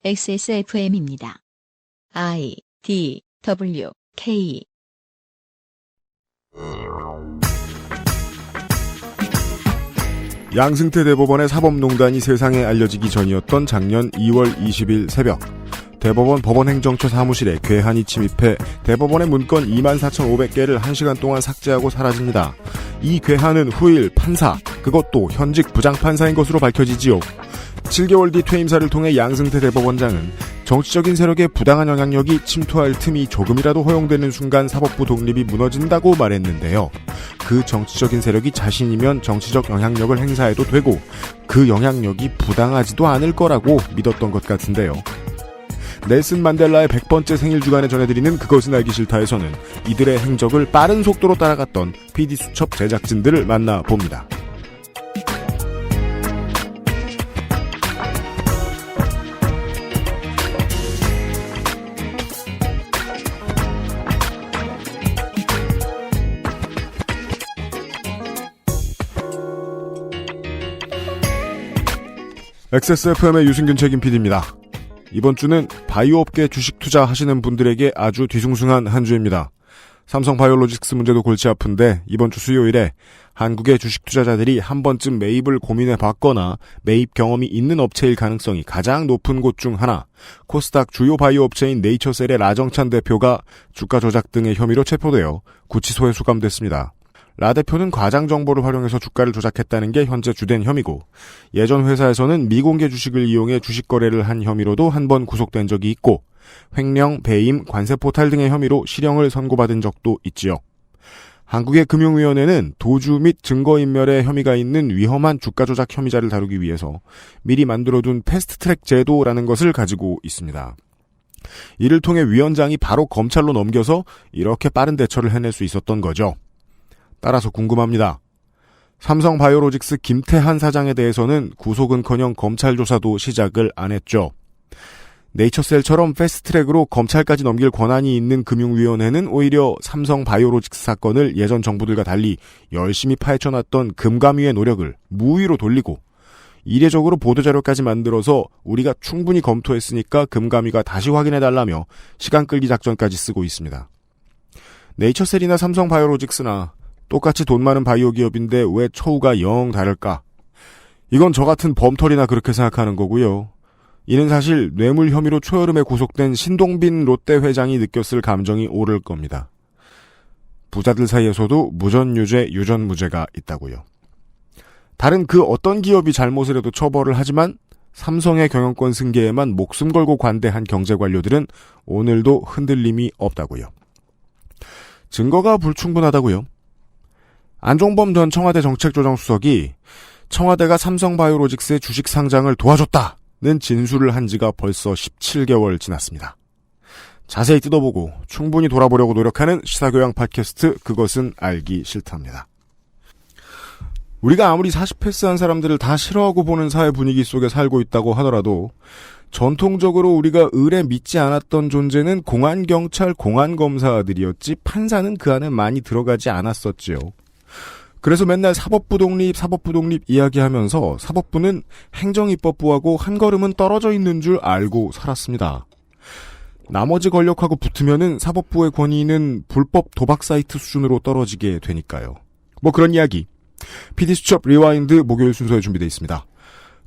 XSFM입니다. I, D, W, K. 양승태 대법원의 사법농단이 세상에 알려지기 전이었던 작년 2월 20일 새벽, 대법원 법원행정처 사무실에 괴한이 침입해 대법원의 문건 24,500개를 1시간 동안 삭제하고 사라집니다. 이 괴한은 후일 판사, 그것도 현직 부장판사인 것으로 밝혀지지요. 7개월 뒤 퇴임사를 통해 양승태 대법원장은 정치적인 세력의 부당한 영향력이 침투할 틈이 조금이라도 허용되는 순간 사법부 독립이 무너진다고 말했는데요. 그 정치적인 세력이 자신이면 정치적 영향력을 행사해도 되고 그 영향력이 부당하지도 않을 거라고 믿었던 것 같은데요. 넬슨 만델라의 100번째 생일 주간에 전해드리는 그것은 알기 싫다에서는 이들의 행적을 빠른 속도로 따라갔던 PD수첩 제작진들을 만나봅니다. XSFM의 유승균 책임 PD입니다. 이번 주는 바이오업계 주식 투자하시는 분들에게 아주 뒤숭숭한 한 주입니다. 삼성 바이오로직스 문제도 골치 아픈데 이번 주 수요일에 한국의 주식 투자자들이 한 번쯤 매입을 고민해봤거나 매입 경험이 있는 업체일 가능성이 가장 높은 곳 중 하나, 코스닥 주요 바이오 업체인 네이처셀의 라정찬 대표가 주가 조작 등의 혐의로 체포되어 구치소에 수감됐습니다. 라 대표는 과장 정보를 활용해서 주가를 조작했다는 게 현재 주된 혐의고, 예전 회사에서는 미공개 주식을 이용해 주식 거래를 한 혐의로도 한 번 구속된 적이 있고, 횡령, 배임, 관세 포탈 등의 혐의로 실형을 선고받은 적도 있지요. 한국의 금융위원회는 도주 및 증거인멸의 혐의가 있는 위험한 주가 조작 혐의자를 다루기 위해서 미리 만들어둔 패스트트랙 제도라는 것을 가지고 있습니다. 이를 통해 위원장이 바로 검찰로 넘겨서 이렇게 빠른 대처를 해낼 수 있었던 거죠. 따라서 궁금합니다. 삼성 바이오로직스 김태한 사장에 대해서는 구속은커녕 검찰 조사도 시작을 안 했죠. 네이처셀처럼 패스트트랙으로 검찰까지 넘길 권한이 있는 금융위원회는 오히려 삼성 바이오로직스 사건을 예전 정부들과 달리 열심히 파헤쳐놨던 금감위의 노력을 무위로 돌리고, 이례적으로 보도자료까지 만들어서 우리가 충분히 검토했으니까 금감위가 다시 확인해달라며 시간 끌기 작전까지 쓰고 있습니다. 네이처셀이나 삼성 바이오로직스나 똑같이 돈 많은 바이오 기업인데 왜 처우가 영 다를까? 이건 저 같은 범털이나 그렇게 생각하는 거고요. 이는 사실 뇌물 혐의로 초여름에 구속된 신동빈 롯데 회장이 느꼈을 감정이 오를 겁니다. 부자들 사이에서도 무전유죄, 유전무죄가 있다고요. 다른 그 어떤 기업이 잘못을 해도 처벌을 하지만 삼성의 경영권 승계에만 목숨 걸고 관대한 경제관료들은 오늘도 흔들림이 없다고요. 증거가 불충분하다고요. 안종범 전 청와대 정책조정수석이 청와대가 삼성바이오로직스의 주식 상장을 도와줬다는 진술을 한 지가 벌써 17개월 지났습니다. 자세히 뜯어보고 충분히 돌아보려고 노력하는 시사교양 팟캐스트 그것은 알기 싫답니다. 우리가 아무리 40패스한 사람들을 다 싫어하고 보는 사회 분위기 속에 살고 있다고 하더라도 전통적으로 우리가 을에 믿지 않았던 존재는 공안경찰, 공안검사들이었지 판사는 그 안에 많이 들어가지 않았었지요. 그래서 맨날 사법부 독립 이야기하면서 사법부는 행정입법부하고 한 걸음은 떨어져 있는 줄 알고 살았습니다. 나머지 권력하고 붙으면은 사법부의 권위는 불법 도박 사이트 수준으로 떨어지게 되니까요. 뭐 그런 이야기. PD수첩 리와인드 목요일 순서에 준비되어 있습니다.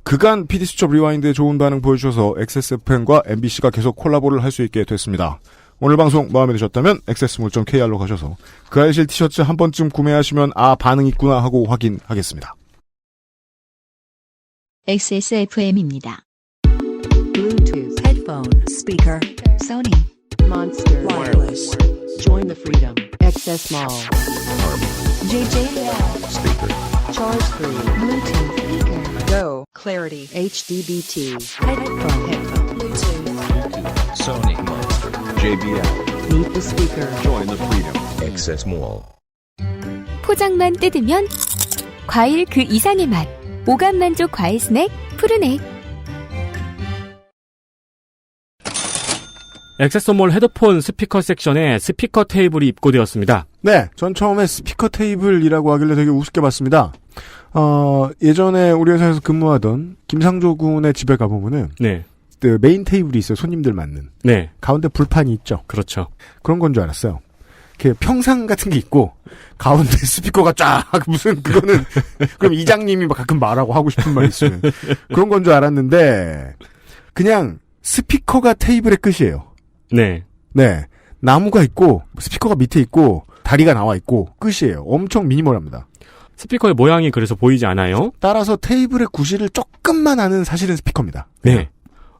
그간 PD수첩 리와인드에 좋은 반응 보여주셔서 XSFM과 MBC가 계속 콜라보를 할 수 있게 됐습니다. 오늘 방송 마음에 드셨다면 XS몰.kr로 가셔서 그 알실 티셔츠 한 번쯤 구매하시면 아 반응 있구나 하고 확인하겠습니다. XSFM입니다. Bluetooth, headphone, speaker, Sony, Monster, wireless. Join the freedom. XS Mall. JJL. Speaker. Charge 3. Bluetooth speaker. Go. Clarity. HDBT. Headphone. Bluetooth. Sony. Monster. JBL. Meet the speaker. Join the freedom. XS Mall. 포장만 뜯으면 과일 그 이상의 맛. 오감 만족 과일 스낵 푸르넥. 액세서몰 헤드폰 스피커 섹션에 스피커 테이블이 입고되었습니다. 네, 전 처음에 스피커 테이블이라고 하길래 되게 우습게 봤습니다. 예전에 우리 회사에서 근무하던 김상조 군의 집에 가보면은 네. 그 메인 테이블이 있어요. 손님들 맞는. 네. 가운데 불판이 있죠. 그렇죠. 그런 건 줄 알았어요. 이렇게 평상 같은 게 있고 가운데 스피커가 쫙 무슨 그거는 그럼 이장님이 막 가끔 말하고 하고 싶은 말 있으면 그런 건 줄 알았는데 그냥 스피커가 테이블의 끝이에요. 네. 네. 나무가 있고 스피커가 밑에 있고 다리가 나와 있고 끝이에요. 엄청 미니멀합니다. 스피커의 모양이 그래서 보이지 않아요? 따라서 테이블의 구실을 조금만 아는 사실은 스피커입니다. 네.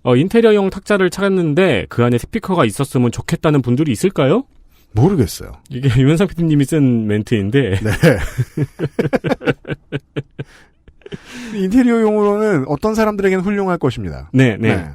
인테리어용 탁자를 찾았는데 그 안에 스피커가 있었으면 좋겠다는 분들이 있을까요? 모르겠어요. 이게 유현상 PD님이 쓴 멘트인데. 네. 인테리어용으로는 어떤 사람들에게는 훌륭할 것입니다. 네, 네.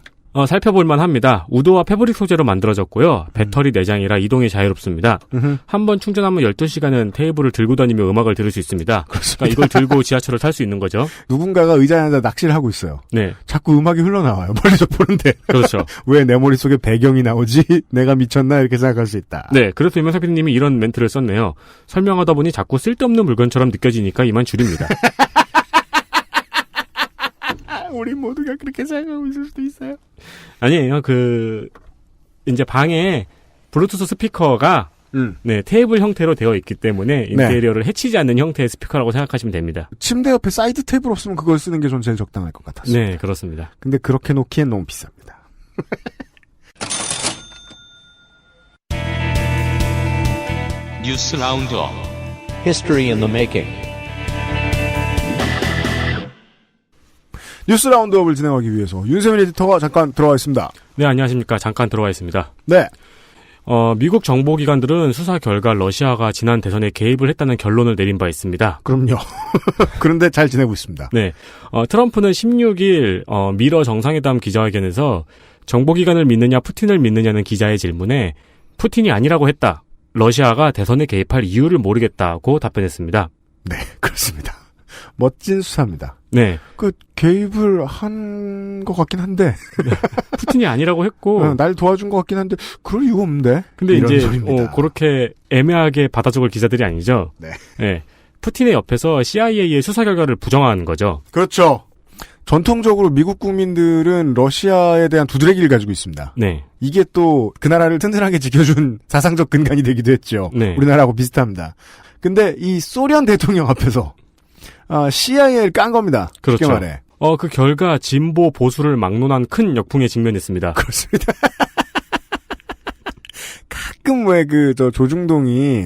살펴볼만 합니다. 우드와 패브릭 소재로 만들어졌고요. 배터리 내장이라 이동이 자유롭습니다. 한번 충전하면 12시간은 테이블을 들고 다니며 음악을 들을 수 있습니다. 그러니까 이걸 들고 지하철을 탈 수 있는 거죠. 누군가가 의자에 앉아 낚시를 하고 있어요. 네. 자꾸 음악이 흘러나와요. 멀리서 보는데. 그렇죠. 왜 내 머릿속에 배경이 나오지? 내가 미쳤나? 이렇게 생각할 수 있다. 네. 그래서 유명상 PD님이 이런 멘트를 썼네요. 설명하다 보니 자꾸 쓸데없는 물건처럼 느껴지니까 이만 줄입니다. 우리 모두가 그렇게 생각하고 있을 수도 있어요. 아니에요. 이제 방에 블루투스 스피커가 네, 테이블 형태로 되어 있기 때문에 인테리어를 해치지 않는 형태의 스피커라고 생각하시면 됩니다. 침대 옆에 사이드 테이블 없으면 그걸 쓰는 게 전 제일 적당할 것 같았어요. 네, 그렇습니다. 근데 그렇게 놓기엔 너무 비쌉니다. 뉴스 라운드업 History in the Making. 뉴스 라운드업을 진행하기 위해서 윤세민 에디터가 잠깐 들어와 있습니다. 네, 안녕하십니까. 잠깐 들어와 있습니다. 네. 미국 정보기관들은 수사 결과 러시아가 지난 대선에 개입을 했다는 결론을 내린 바 있습니다. 그럼요. 그런데 잘 지내고 있습니다. 네. 트럼프는 16일 미러 정상회담 기자회견에서 정보기관을 믿느냐 푸틴을 믿느냐는 기자의 질문에 푸틴이 아니라고 했다. 러시아가 대선에 개입할 이유를 모르겠다고 답변했습니다. 네, 그렇습니다. 멋진 수사입니다. 네. 개입을 한 것 같긴 한데. 푸틴이 아니라고 했고. 날 도와준 것 같긴 한데, 그럴 이유 없는데? 근데 이제, 그렇게 애매하게 받아적을 기자들이 아니죠. 네. 네. 푸틴의 옆에서 CIA의 수사 결과를 부정한 거죠. 그렇죠. 전통적으로 미국 국민들은 러시아에 대한 두드러기를 가지고 있습니다. 네. 이게 또 그 나라를 튼튼하게 지켜준 사상적 근간이 되기도 했죠. 네. 우리나라하고 비슷합니다. 근데 이 소련 대통령 앞에서 CIA를 깐 겁니다. 그렇죠. 쉽게 말해. 그 결과 진보 보수를 막론한 큰 역풍에 직면했습니다. 그렇습니다. 가끔 왜 조중동이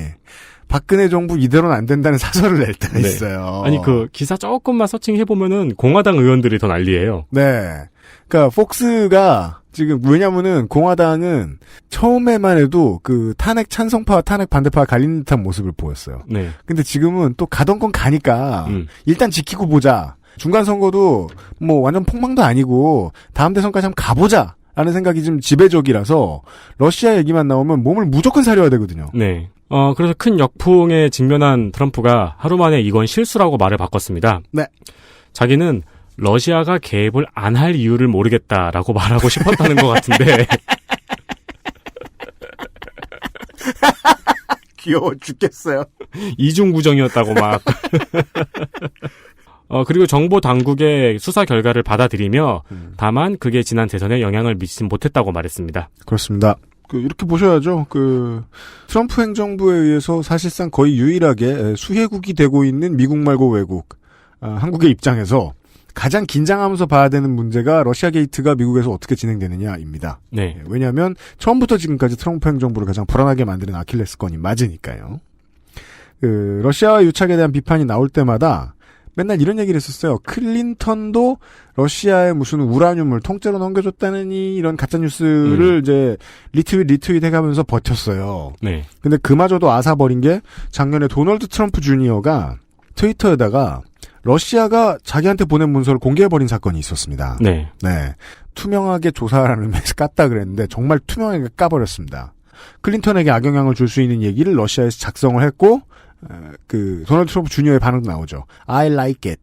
박근혜 정부 이대로는 안 된다는 사설을 낼 때가 네. 있어요. 아니 기사 조금만 서칭해보면은 공화당 의원들이 더 난리예요. 네. 그러니까 폭스가 지금 왜냐면은 공화당은 처음에만 해도 탄핵 찬성파와 탄핵 반대파가 갈리는 듯한 모습을 보였어요. 네. 근데 지금은 또 가던 건 가니까 일단 지키고 보자. 중간 선거도 완전 폭망도 아니고 다음 대선까지 한번 가보자. 라는 생각이 좀 지배적이라서 러시아 얘기만 나오면 몸을 무조건 사려야 되거든요. 네. 그래서 큰 역풍에 직면한 트럼프가 하루 만에 이건 실수라고 말을 바꿨습니다. 네. 자기는 러시아가 개입을 안 할 이유를 모르겠다라고 말하고 싶었다는 것 같은데. 귀여워 죽겠어요. 이중구정이었다고 막. 그리고 정보 당국의 수사 결과를 받아들이며 다만 그게 지난 대선에 영향을 미치진 못했다고 말했습니다. 그렇습니다. 이렇게 보셔야죠. 트럼프 행정부에 의해서 사실상 거의 유일하게 수혜국이 되고 있는 미국 말고 외국, 한국의 입장에서 가장 긴장하면서 봐야 되는 문제가 러시아 게이트가 미국에서 어떻게 진행되느냐입니다. 네. 왜냐하면 처음부터 지금까지 트럼프 행정부를 가장 불안하게 만드는 아킬레스건이 맞으니까요. 러시아 유착에 대한 비판이 나올 때마다 맨날 이런 얘기를 했었어요. 클린턴도 러시아에 무슨 우라늄을 통째로 넘겨줬다느니 이런 가짜뉴스를 이제 리트윗 해가면서 버텼어요. 네. 근데 그마저도 아사버린 게 작년에 도널드 트럼프 주니어가 트위터에다가 러시아가 자기한테 보낸 문서를 공개해버린 사건이 있었습니다. 네. 네. 투명하게 조사하라는 의미에서 깠다 그랬는데 정말 투명하게 까버렸습니다. 클린턴에게 악영향을 줄 수 있는 얘기를 러시아에서 작성을 했고 도널드 트럼프 주니어의 반응도 나오죠. I like it.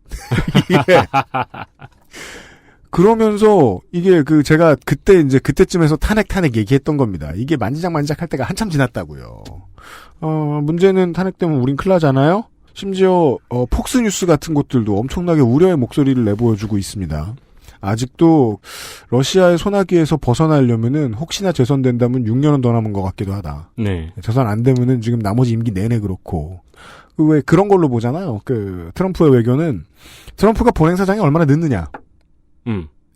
그러면서 이게 제가 그때쯤에서 탄핵 얘기했던 겁니다. 이게 만지작 할 때가 한참 지났다고요. 문제는 탄핵 때문에 우린 큰일 나잖아요? 심지어 폭스뉴스 같은 곳들도 엄청나게 우려의 목소리를 내보여주고 있습니다. 아직도 러시아의 소나기에서 벗어나려면은 혹시나 재선된다면 6년은 더 남은 것 같기도 하다. 네. 재선 안 되면은 지금 나머지 임기 내내 그렇고. 왜 그런 걸로 보잖아요. 트럼프의 외교는 트럼프가 본행사장이 얼마나 늦느냐.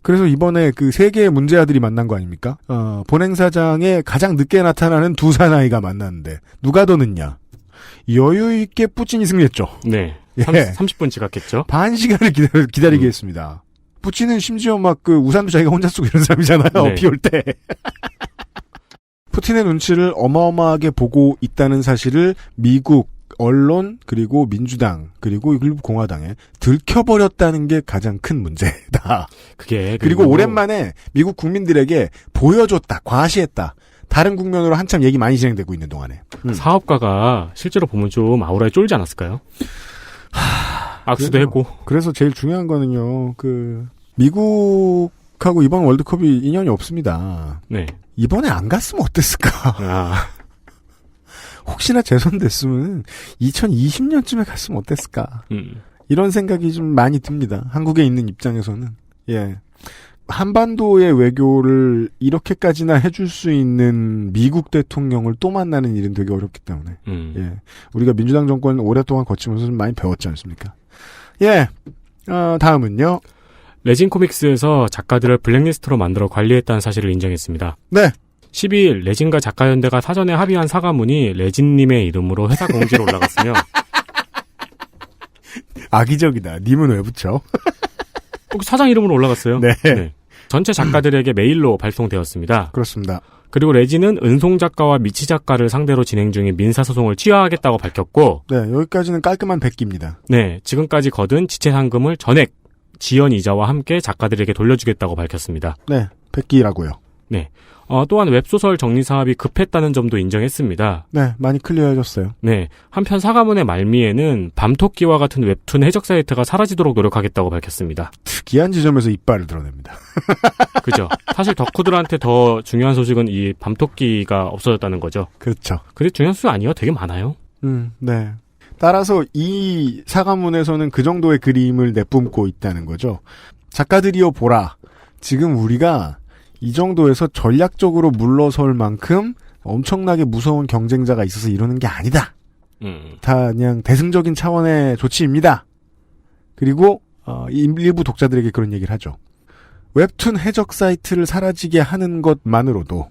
그래서 이번에 그 세 개의 문제아들이 만난 거 아닙니까? 본행사장에 가장 늦게 나타나는 두 사나이가 만났는데 누가 더 늦냐? 여유 있게 푸틴이 승리했죠. 네. 예. 30분 지각했죠. 반 시간을 기다리게 했습니다. 푸틴은 심지어 막 우산도 자기가 혼자 쓰고 이런 사람이잖아요. 네. 비 올 때. 푸틴의 눈치를 어마어마하게 보고 있다는 사실을 미국 언론 그리고 민주당 그리고 일부 공화당에 들켜버렸다는 게 가장 큰 문제다. 그리고 오랜만에 미국 국민들에게 보여줬다. 과시했다. 다른 국면으로 한참 얘기 많이 진행되고 있는 동안에. 사업가가 실제로 보면 좀 아우라에 쫄지 않았을까요? 악수도 했고. 그래서 제일 중요한 거는요. 미국하고 이번 월드컵이 인연이 없습니다. 네. 이번에 안 갔으면 어땠을까? 혹시나 재선됐으면 2020년쯤에 갔으면 어땠을까? 이런 생각이 좀 많이 듭니다. 한국에 있는 입장에서는. 예. 한반도의 외교를 이렇게까지나 해줄 수 있는 미국 대통령을 또 만나는 일은 되게 어렵기 때문에. 예. 우리가 민주당 정권 오랫동안 거치면서 좀 많이 배웠지 않습니까? 예. 다음은요. 레진 코믹스에서 작가들을 블랙리스트로 만들어 관리했다는 사실을 인정했습니다. 네. 12일 레진과 작가연대가 사전에 합의한 사과문이 레진님의 이름으로 회사 공지로 올라갔으며 악의적이다. 님은 왜 붙여? 사장 이름으로 올라갔어요. 네. 네. 전체 작가들에게 메일로 발송되었습니다. 그렇습니다. 그리고 레진은 은송 작가와 미치 작가를 상대로 진행 중인 민사소송을 취하하겠다고 밝혔고 네, 여기까지는 깔끔한 백기입니다. 네, 지금까지 거둔 지체 상금을 전액 지연 이자와 함께 작가들에게 돌려주겠다고 밝혔습니다. 네, 백기라고요. 네. 또한 웹소설 정리 사업이 급했다는 점도 인정했습니다. 네, 많이 클리어해졌어요. 네. 한편 사과문의 말미에는 밤토끼와 같은 웹툰 해적 사이트가 사라지도록 노력하겠다고 밝혔습니다. 특이한 지점에서 이빨을 드러냅니다. 그죠. 사실 덕후들한테 더 중요한 소식은 이 밤토끼가 없어졌다는 거죠. 그렇죠. 그게 중요한 소식 아니에요? 되게 많아요. 네. 따라서 이 사과문에서는 그 정도의 그림을 내뿜고 있다는 거죠. 작가들이여 보라. 지금 우리가 이 정도에서 전략적으로 물러설 만큼 엄청나게 무서운 경쟁자가 있어서 이러는 게 아니다. 다 그냥 대승적인 차원의 조치입니다. 그리고 일부 독자들에게 그런 얘기를 하죠. 웹툰 해적 사이트를 사라지게 하는 것만으로도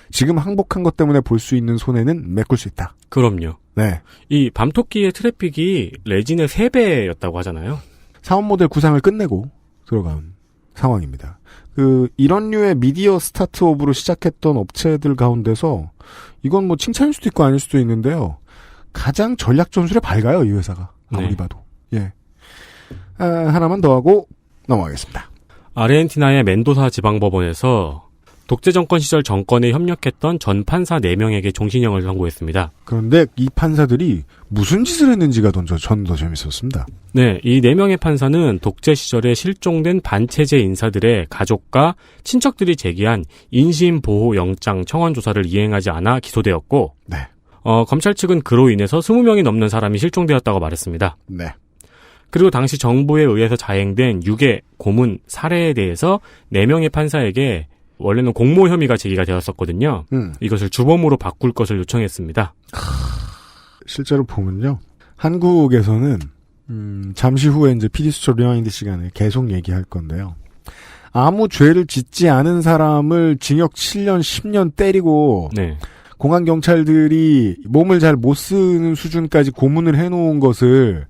지금 항복한 것 때문에 볼 수 있는 손해는 메꿀 수 있다. 그럼요. 네. 이 밤토끼의 트래픽이 레진의 3배였다고 하잖아요. 사업 모델 구상을 끝내고 들어간 상황입니다. 이런 류의 미디어 스타트업으로 시작했던 업체들 가운데서 이건 뭐 칭찬일 수도 있고 아닐 수도 있는데요. 가장 전략 전술에 밝아요, 이 회사가. 아무리 네. 봐도. 예. 하나만 더 하고 넘어가겠습니다. 아르헨티나의 멘도사 지방법원에서 독재 정권 시절 정권에 협력했던 전 판사 4명에게 종신형을 선고했습니다. 그런데 이 판사들이 무슨 짓을 했는지가 전 더 재밌었습니다. 네, 이 4명의 판사는 독재 시절에 실종된 반체제 인사들의 가족과 친척들이 제기한 인신보호 영장 청원 조사를 이행하지 않아 기소되었고, 네. 검찰 측은 그로 인해서 20명이 넘는 사람이 실종되었다고 말했습니다. 네. 그리고 당시 정부에 의해서 자행된 유괴, 고문, 살해에 대해서 4명의 판사에게 원래는 공모 혐의가 제기가 되었었거든요. 이것을 주범으로 바꿀 것을 요청했습니다. 실제로 보면요. 한국에서는 잠시 후에 이제 PD수첩 리와인드 시간에 계속 얘기할 건데요. 아무 죄를 짓지 않은 사람을 징역 7년, 10년 때리고 네. 공안 경찰들이 몸을 잘 못 쓰는 수준까지 고문을 해놓은 것을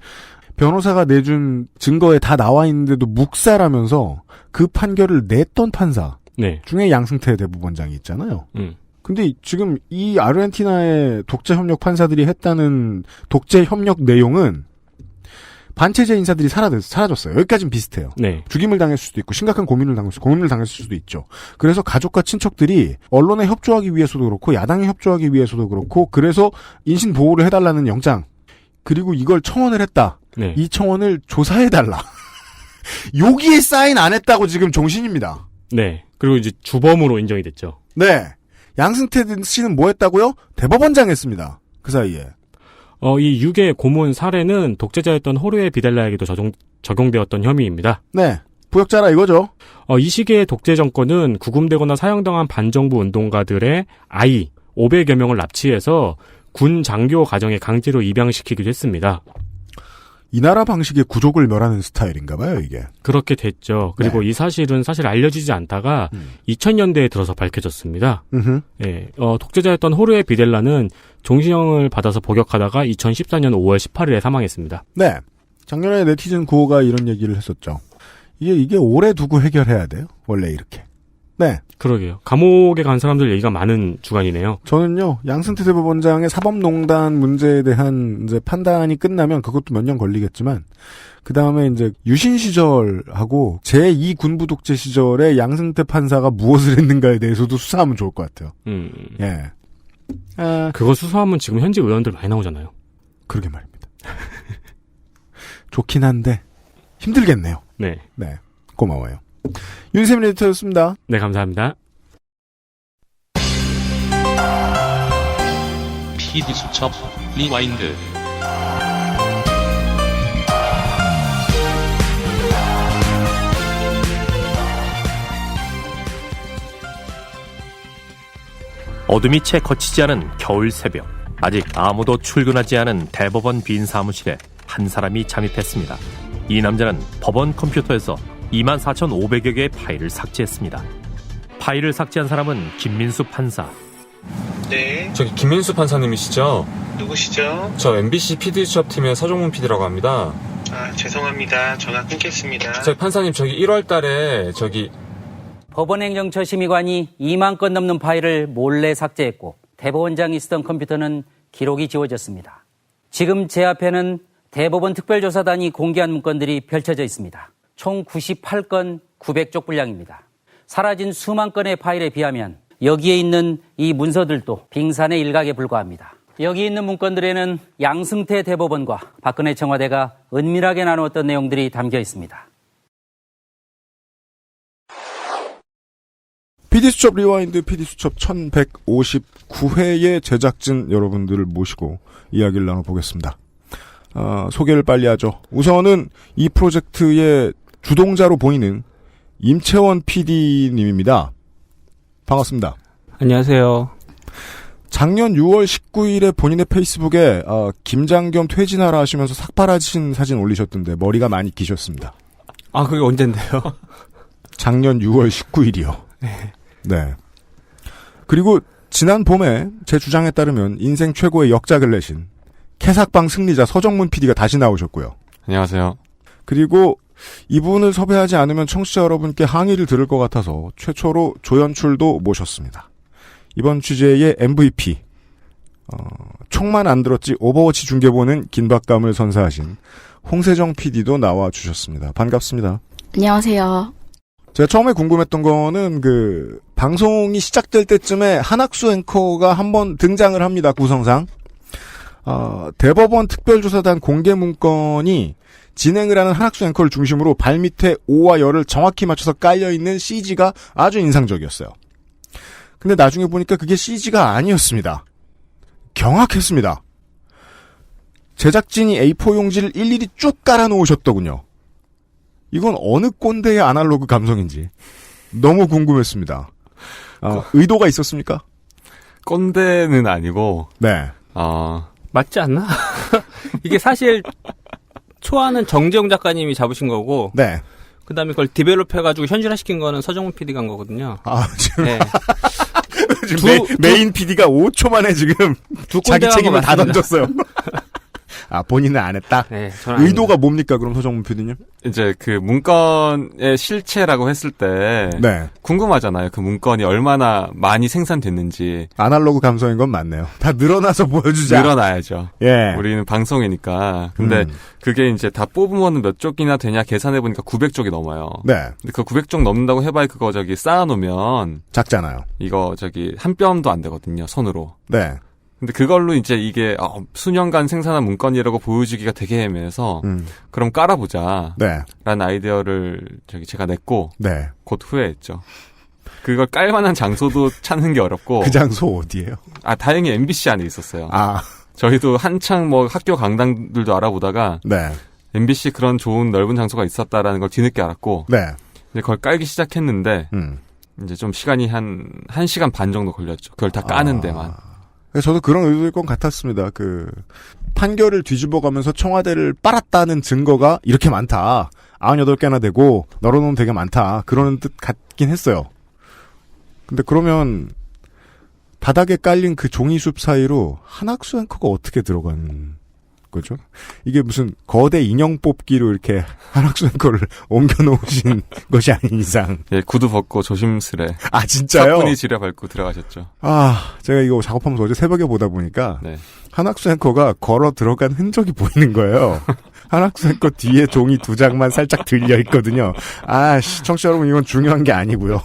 변호사가 내준 증거에 다 나와 있는데도 묵살하면서 그 판결을 냈던 판사 네. 중에 양승태 대법원장이 있잖아요. 근데 지금 이 아르헨티나의 독재협력 판사들이 했다는 독재협력 내용은 반체제 인사들이 사라졌어요. 여기까지는 비슷해요. 네. 죽임을 당했을 수도 있고 심각한 고민을 당했을 수도 있죠. 그래서 가족과 친척들이 언론에 협조하기 위해서도 그렇고 야당에 협조하기 위해서도 그렇고 그래서 인신 보호를 해달라는 영장 그리고 이걸 청원을 했다. 네. 이 청원을 조사해달라. 여기에 사인 안 했다고 지금 종신입니다. 네. 그리고 이제 주범으로 인정이 됐죠. 네. 양승태 씨는 뭐 했다고요? 대법원장 했습니다. 그 사이에. 이 유괴, 고문, 살해는 독재자였던 호르헤 비델라에게도 적용되었던 혐의입니다. 네. 부역자라 이거죠. 이 시기에 독재 정권은 구금되거나 사형당한 반정부 운동가들의 아이 500여 명을 납치해서 군 장교 가정에 강제로 입양시키기도 했습니다. 이 나라 방식의 구족을 멸하는 스타일인가 봐요, 이게. 그렇게 됐죠. 그리고 네. 이 사실은 사실 알려지지 않다가 2000년대에 들어서 밝혀졌습니다. 예, 독재자였던 호르헤 비델라는 종신형을 받아서 복역하다가 2014년 5월 18일에 사망했습니다. 네. 작년에 네티즌 구호가 이런 얘기를 했었죠. 이게 오래 두고 해결해야 돼요. 원래 이렇게. 네. 그러게요. 감옥에 간 사람들 얘기가 많은 주간이네요. 저는요, 양승태 대법원장의 사법농단 문제에 대한 이제 판단이 끝나면 그것도 몇 년 걸리겠지만, 그 다음에 이제 유신 시절하고 제2 군부 독재 시절에 양승태 판사가 무엇을 했는가에 대해서도 수사하면 좋을 것 같아요. 예. 그거 수사하면 지금 현직 의원들 많이 나오잖아요. 그러게 말입니다. 좋긴 한데, 힘들겠네요. 네. 네. 고마워요. 윤세민 에디터였습니다. 네, 감사합니다. PD 수첩 리와인드. 어둠이 채 거치지 않은 겨울 새벽. 아직 아무도 출근하지 않은 대법원 빈 사무실에 한 사람이 잠입했습니다. 이 남자는 법원 컴퓨터에서 24,500여 개의 파일을 삭제했습니다. 파일을 삭제한 사람은 김민수 판사. 네, 저기 김민수 판사님이시죠? 누구시죠? 저 MBC PD 수첩팀의 서종문 PD라고 합니다. 아, 죄송합니다. 전화 끊겠습니다. 저기 판사님, 저기 1월 달에 법원행정처심의관이 2만 건 넘는 파일을 몰래 삭제했고 대법원장이 쓰던 컴퓨터는 기록이 지워졌습니다. 지금 제 앞에는 대법원 특별조사단이 공개한 문건들이 펼쳐져 있습니다. 총 98건 900쪽 분량입니다. 사라진 수만 건의 파일에 비하면 여기에 있는 이 문서들도 빙산의 일각에 불과합니다. 여기 있는 문건들에는 양승태 대법원과 박근혜 청와대가 은밀하게 나누었던 내용들이 담겨 있습니다. PD수첩 리와인드 PD수첩 1159회의 제작진 여러분들을 모시고 이야기를 나눠보겠습니다. 소개를 빨리 하죠. 우선은 이 프로젝트의 주동자로 보이는 임채원 PD님입니다. 반갑습니다. 안녕하세요. 작년 6월 19일에 본인의 페이스북에 김장겸 퇴진하라 하시면서 삭발하신 사진 올리셨던데 머리가 많이 기셨습니다. 아, 그게 언젠데요? 작년 6월 19일이요. 네. 그리고 지난 봄에 제 주장에 따르면 인생 최고의 역작을 내신 캐삭방 승리자 서정문 PD가 다시 나오셨고요. 안녕하세요. 그리고 이분을 섭외하지 않으면 청취자 여러분께 항의를 들을 것 같아서 최초로 조연출도 모셨습니다. 이번 취재의 MVP, 총만 안 들었지 오버워치 중계보는 긴박감을 선사하신 홍세정 PD도 나와주셨습니다. 반갑습니다. 안녕하세요. 제가 처음에 궁금했던 거는 방송이 시작될 때쯤에 한학수 앵커가 한번 등장을 합니다. 구성상. 대법원 특별조사단 공개 문건이 진행을 하는 한학수 앵커를 중심으로 발밑에 O와 열을 정확히 맞춰서 깔려있는 CG가 아주 인상적이었어요. 근데 나중에 보니까 그게 CG가 아니었습니다. 경악했습니다. 제작진이 A4 용지를 일일이 쭉 깔아놓으셨더군요. 이건 어느 꼰대의 아날로그 감성인지 너무 궁금했습니다. 의도가 있었습니까? 꼰대는 아니고. 네. 맞지 않나? 이게 사실 초안은 정재용 작가님이 잡으신 거고. 네. 그 다음에 그걸 디벨롭 해가지고 현실화시킨 거는 서정문 PD가 한 거거든요. 지금. 네. 지금 메인 PD가 5초 만에 지금 자기 책임을 다 던졌어요. 본인은 안 했다? 네, 의도가 뭡니까, 그럼 서정문 PD님? 이제 그 문건의 실체라고 했을 때. 네. 궁금하잖아요. 그 문건이 얼마나 많이 생산됐는지. 아날로그 감성인 건 맞네요. 다 늘어나서 보여주자. 늘어나야죠. 예. 우리는 방송이니까. 근데 그게 이제 다 뽑으면 몇 쪽이나 되냐 계산해보니까 900쪽이 넘어요. 네. 근데 그 900쪽 넘는다고 해봐야 그거 쌓아놓으면. 작잖아요. 이거 한 뼘도 안 되거든요, 손으로. 네. 근데 그걸로 이제 이게 수년간 생산한 문건이라고 보여주기가 되게 애매해서 그럼 깔아보자. 네. 라는 아이디어를 제가 냈고. 네. 곧 후회했죠. 그걸 깔만한 장소도 찾는 게 어렵고. 그 장소 어디예요? 다행히 MBC 안에 있었어요. 아. 저희도 한창 학교 강당들도 알아보다가. 네. MBC 그런 좋은 넓은 장소가 있었다라는 걸 뒤늦게 알았고. 네. 이제 그걸 깔기 시작했는데 이제 좀 시간이 한 1시간 반 정도 걸렸죠. 그걸 다 까는 데만. 저도 그런 의도일 것 같았습니다. 그 판결을 뒤집어가면서 청와대를 빨았다는 증거가 이렇게 많다. 98개나 되고 널어놓으면 되게 많다. 그러는 뜻 같긴 했어요. 근데 그러면 바닥에 깔린 그 종이숲 사이로 한학수 앵커가 어떻게 들어간 거죠? 이게 무슨 거대 인형 뽑기로 이렇게 한학수 앵커를 옮겨놓으신 것이 아닌 이상. 예, 구두 벗고 조심스레. 아, 진짜요? 사뿐히 지려 밟고 들어가셨죠. 아, 제가 이거 작업하면서 어제 새벽에 보다 보니까 네. 한학수 앵커가 걸어 들어간 흔적이 보이는 거예요. 한학수 앵커 뒤에 종이 2장만 살짝 들려 있거든요. 아, 시청자 여러분, 이건 중요한 게 아니고요.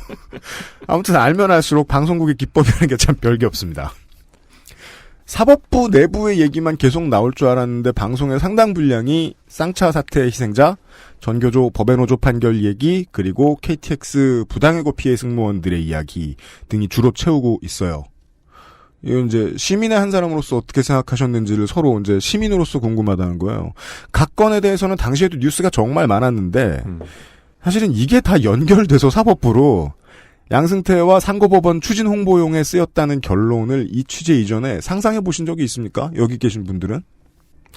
아무튼 알면 알수록 방송국의 기법이라는 게 참 별게 없습니다. 사법부 내부의 얘기만 계속 나올 줄 알았는데 방송의 상당 분량이 쌍차 사태 희생자, 전교조 법외노조 판결 얘기, 그리고 KTX 부당해고 피해 승무원들의 이야기 등이 주로 채우고 있어요. 이건 이제 시민의 한 사람으로서 어떻게 생각하셨는지를 서로 이제 시민으로서 궁금하다는 거예요. 각 건에 대해서는 당시에도 뉴스가 정말 많았는데 사실은 이게 다 연결돼서 사법부로 양승태와 상고법원 추진 홍보용에 쓰였다는 결론을 이 취재 이전에 상상해 보신 적이 있습니까? 여기 계신 분들은?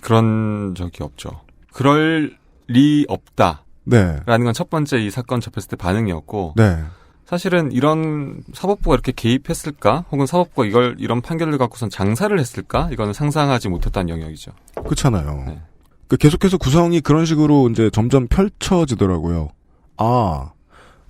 그런 적이 없죠. 그럴 리 없다. 네. 라는 건 첫 번째 이 사건 접했을 때 반응이었고. 네. 사실은 이런 사법부가 이렇게 개입했을까? 혹은 사법부가 이런 판결을 갖고선 장사를 했을까? 이거는 상상하지 못했다는 영역이죠. 그렇잖아요. 네. 계속해서 구성이 그런 식으로 이제 점점 펼쳐지더라고요. 아,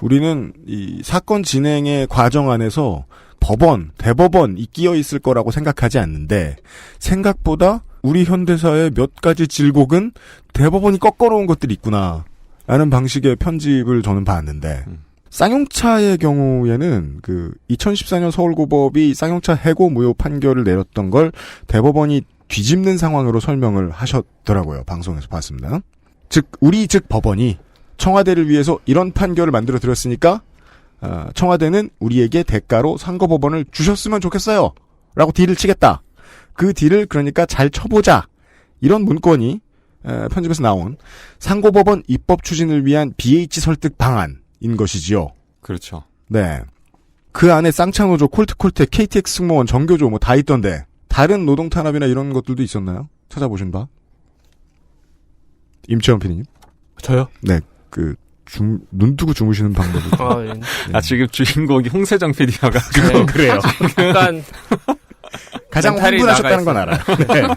우리는 이 사건 진행의 과정 안에서 법원, 대법원이 끼어 있을 거라고 생각하지 않는데 생각보다 우리 현대사의 몇 가지 질곡은 대법원이 꺾어놓은 것들이 있구나 라는 방식의 편집을 저는 봤는데 쌍용차의 경우에는 그 2014년 서울고법이 쌍용차 해고 무효 판결을 내렸던 걸 대법원이 뒤집는 상황으로 설명을 하셨더라고요. 방송에서 봤습니다. 우리 법원이 청와대를 위해서 이런 판결을 만들어 드렸으니까 청와대는 우리에게 대가로 상고법원을 주셨으면 좋겠어요. 라고 딜을 치겠다. 그 딜을 그러니까 잘 쳐보자. 이런 문건이 편집에서 나온 상고법원 입법 추진을 위한 BH 설득 방안인 것이지요. 그렇죠. 네. 그 안에 쌍차노조, 콜트콜트, KTX 승무원, 정교조 뭐 다 있던데 다른 노동탄압이나 이런 것들도 있었나요? 찾아보신 바? 임채원 PD님? 저요? 네. 눈 뜨고 주무시는 방법이. 예. 아, 지금 주인공이 홍세정 PD여가지고. 네. 그래요. 약간. 가장 흥분하셨다는 건 알아요. 네.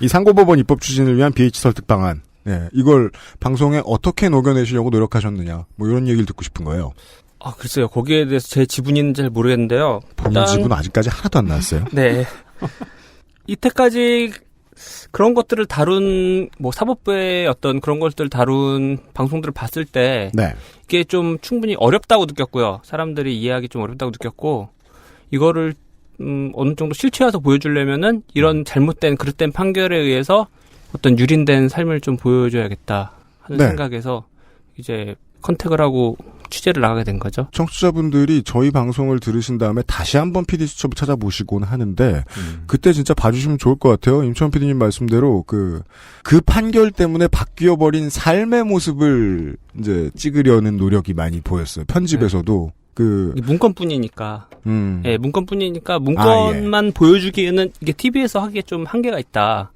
이 상고법원 입법 추진을 위한 BH 설득 방안. 네. 이걸 방송에 어떻게 녹여내시려고 노력하셨느냐. 뭐 이런 얘기를 듣고 싶은 거예요. 아, 글쎄요. 거기에 대해서 제 지분은 잘 모르겠는데요. 본인 지분 아직까지 하나도 안 나왔어요. 네. 이때까지 그런 것들을 다룬 사법부의 어떤 그런 것들을 다룬 방송들을 봤을 때 네. 이게 좀 충분히 어렵다고 느꼈고요. 사람들이 이해하기 좀 어렵다고 느꼈고 이거를 어느 정도 실체화해서 보여주려면은 이런 잘못된 그릇된 판결에 의해서 어떤 유린된 삶을 좀 보여줘야겠다 하는 네. 생각에서 이제 컨택을 하고 취재를 나가게 된 거죠. 청취자분들이 저희 방송을 들으신 다음에 다시 한번 PD수첩을 찾아보시곤 하는데 그때 진짜 봐주시면 좋을 것 같아요. 임채원 PD님 말씀대로 그 판결 때문에 바뀌어버린 삶의 모습을 이제 찍으려는 노력이 많이 보였어요. 편집에서도. 그 문건뿐이니까. 예, 문건뿐이니까 문건만 보여주기에는 이게 TV에서 하기에 좀 한계가 있다.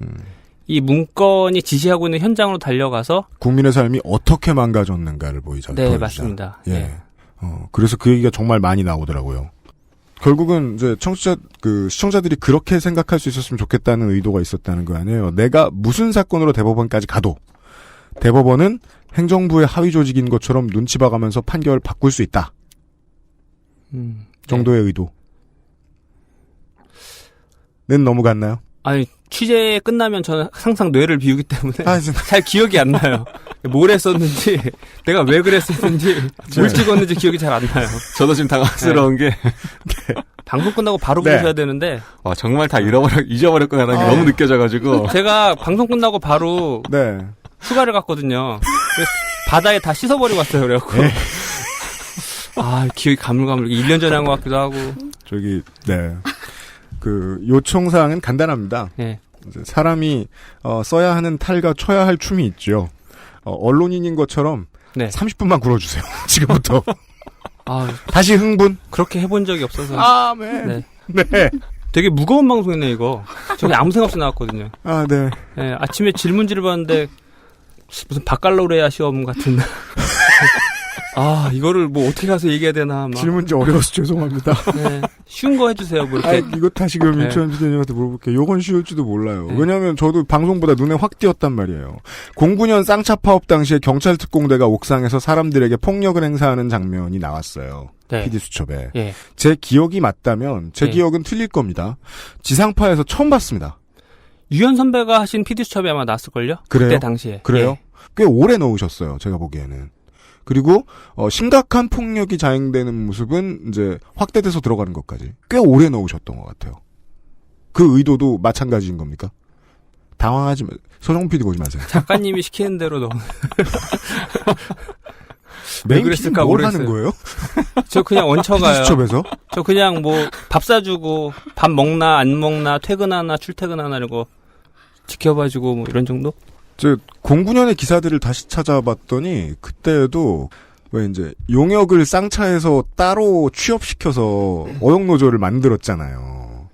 이 문건이 지시하고 있는 현장으로 달려가서 국민의 삶이 어떻게 망가졌는가를 보여주자. 네, 맞습니다. 예. 네. 그래서 그 얘기가 정말 많이 나오더라고요. 결국은 이제 시청자들이 그렇게 생각할 수 있었으면 좋겠다는 의도가 있었다는 거 아니에요. 내가 무슨 사건으로 대법원까지 가도 대법원은 행정부의 하위 조직인 것처럼 눈치 봐가면서 판결을 바꿀 수 있다. 정도의 의도. 는 너무 같나요? 아니, 취재 끝나면 저는 항상 뇌를 비우기 때문에 잘 기억이 안 나요. 뭘 했었는지, 내가 왜 그랬었는지, 뭘 찍었는지 기억이 잘 안 나요. 저도 지금 당황스러운 게 방송 끝나고 바로 보셔야 되는데 와, 정말 다 잊어버렸구나라는 게 너무 느껴져가지고 제가 방송 끝나고 바로 휴가를 갔거든요. 그래서 바다에 다 씻어버리고 왔어요. 그래갖고 기억이 가물가물 1년 전에 한 것 같기도 하고. 그 요청사항은 간단합니다. 네. 사람이 써야 하는 탈과 쳐야 할 춤이 있죠. 언론인인 것처럼 네. 30분만 굴어주세요. 지금부터. 아, 다시 흥분. 그렇게 해본 적이 없어서. 아멘. 네. 네. 되게 무거운 방송이네 이거. 저기 아무 생각 없이 나왔거든요. 아, 네. 네. 아침에 질문지를 봤는데 무슨 바칼로레아 시험 같은. 아, 이거를 뭐 어떻게 가서 얘기해야 되나. 막. 질문지 어려워서 죄송합니다. 네. 쉬운 거 해주세요. 뭐 이렇게. 이거 다시 그럼 네. 유치원 PD님한테 물어볼게요. 요건 쉬울지도 몰라요. 네. 왜냐하면 저도 방송보다 눈에 확 띄었단 말이에요. 09년 쌍차 파업 당시에 경찰 특공대가 옥상에서 사람들에게 폭력을 행사하는 장면이 나왔어요. 네. PD 수첩에. 예. 제 기억이 맞다면 제 네. 기억은 틀릴 겁니다. 지상파에서 처음 봤습니다. 유현 선배가 하신 PD 수첩에 아마 나왔을걸요? 그래요? 그때 당시에. 그래요? 예. 꽤 오래 넣으셨어요. 제가 보기에는. 그리고 심각한 폭력이 자행되는 모습은 이제 확대돼서 들어가는 것까지 꽤 오래 넣으셨던 것 같아요. 그 의도도 마찬가지인 겁니까? 당황하지 마. 서정 PD 보지 마세요. 작가님이 시키는 대로 넣은. 메인 그랬을까 PD는 뭘 모르겠어요. 하는 거예요? 저 그냥 얹혀가요. 수첩에서? 저 그냥 뭐 밥 사주고 밥 먹나 안 먹나 퇴근하나 출퇴근하나 이러고 지켜봐주고 뭐 이런 정도? 저 09년의 기사들을 다시 찾아봤더니 그때에도 왜 이제 용역을 쌍차에서 따로 취업시켜서 어용노조를 만들었잖아요.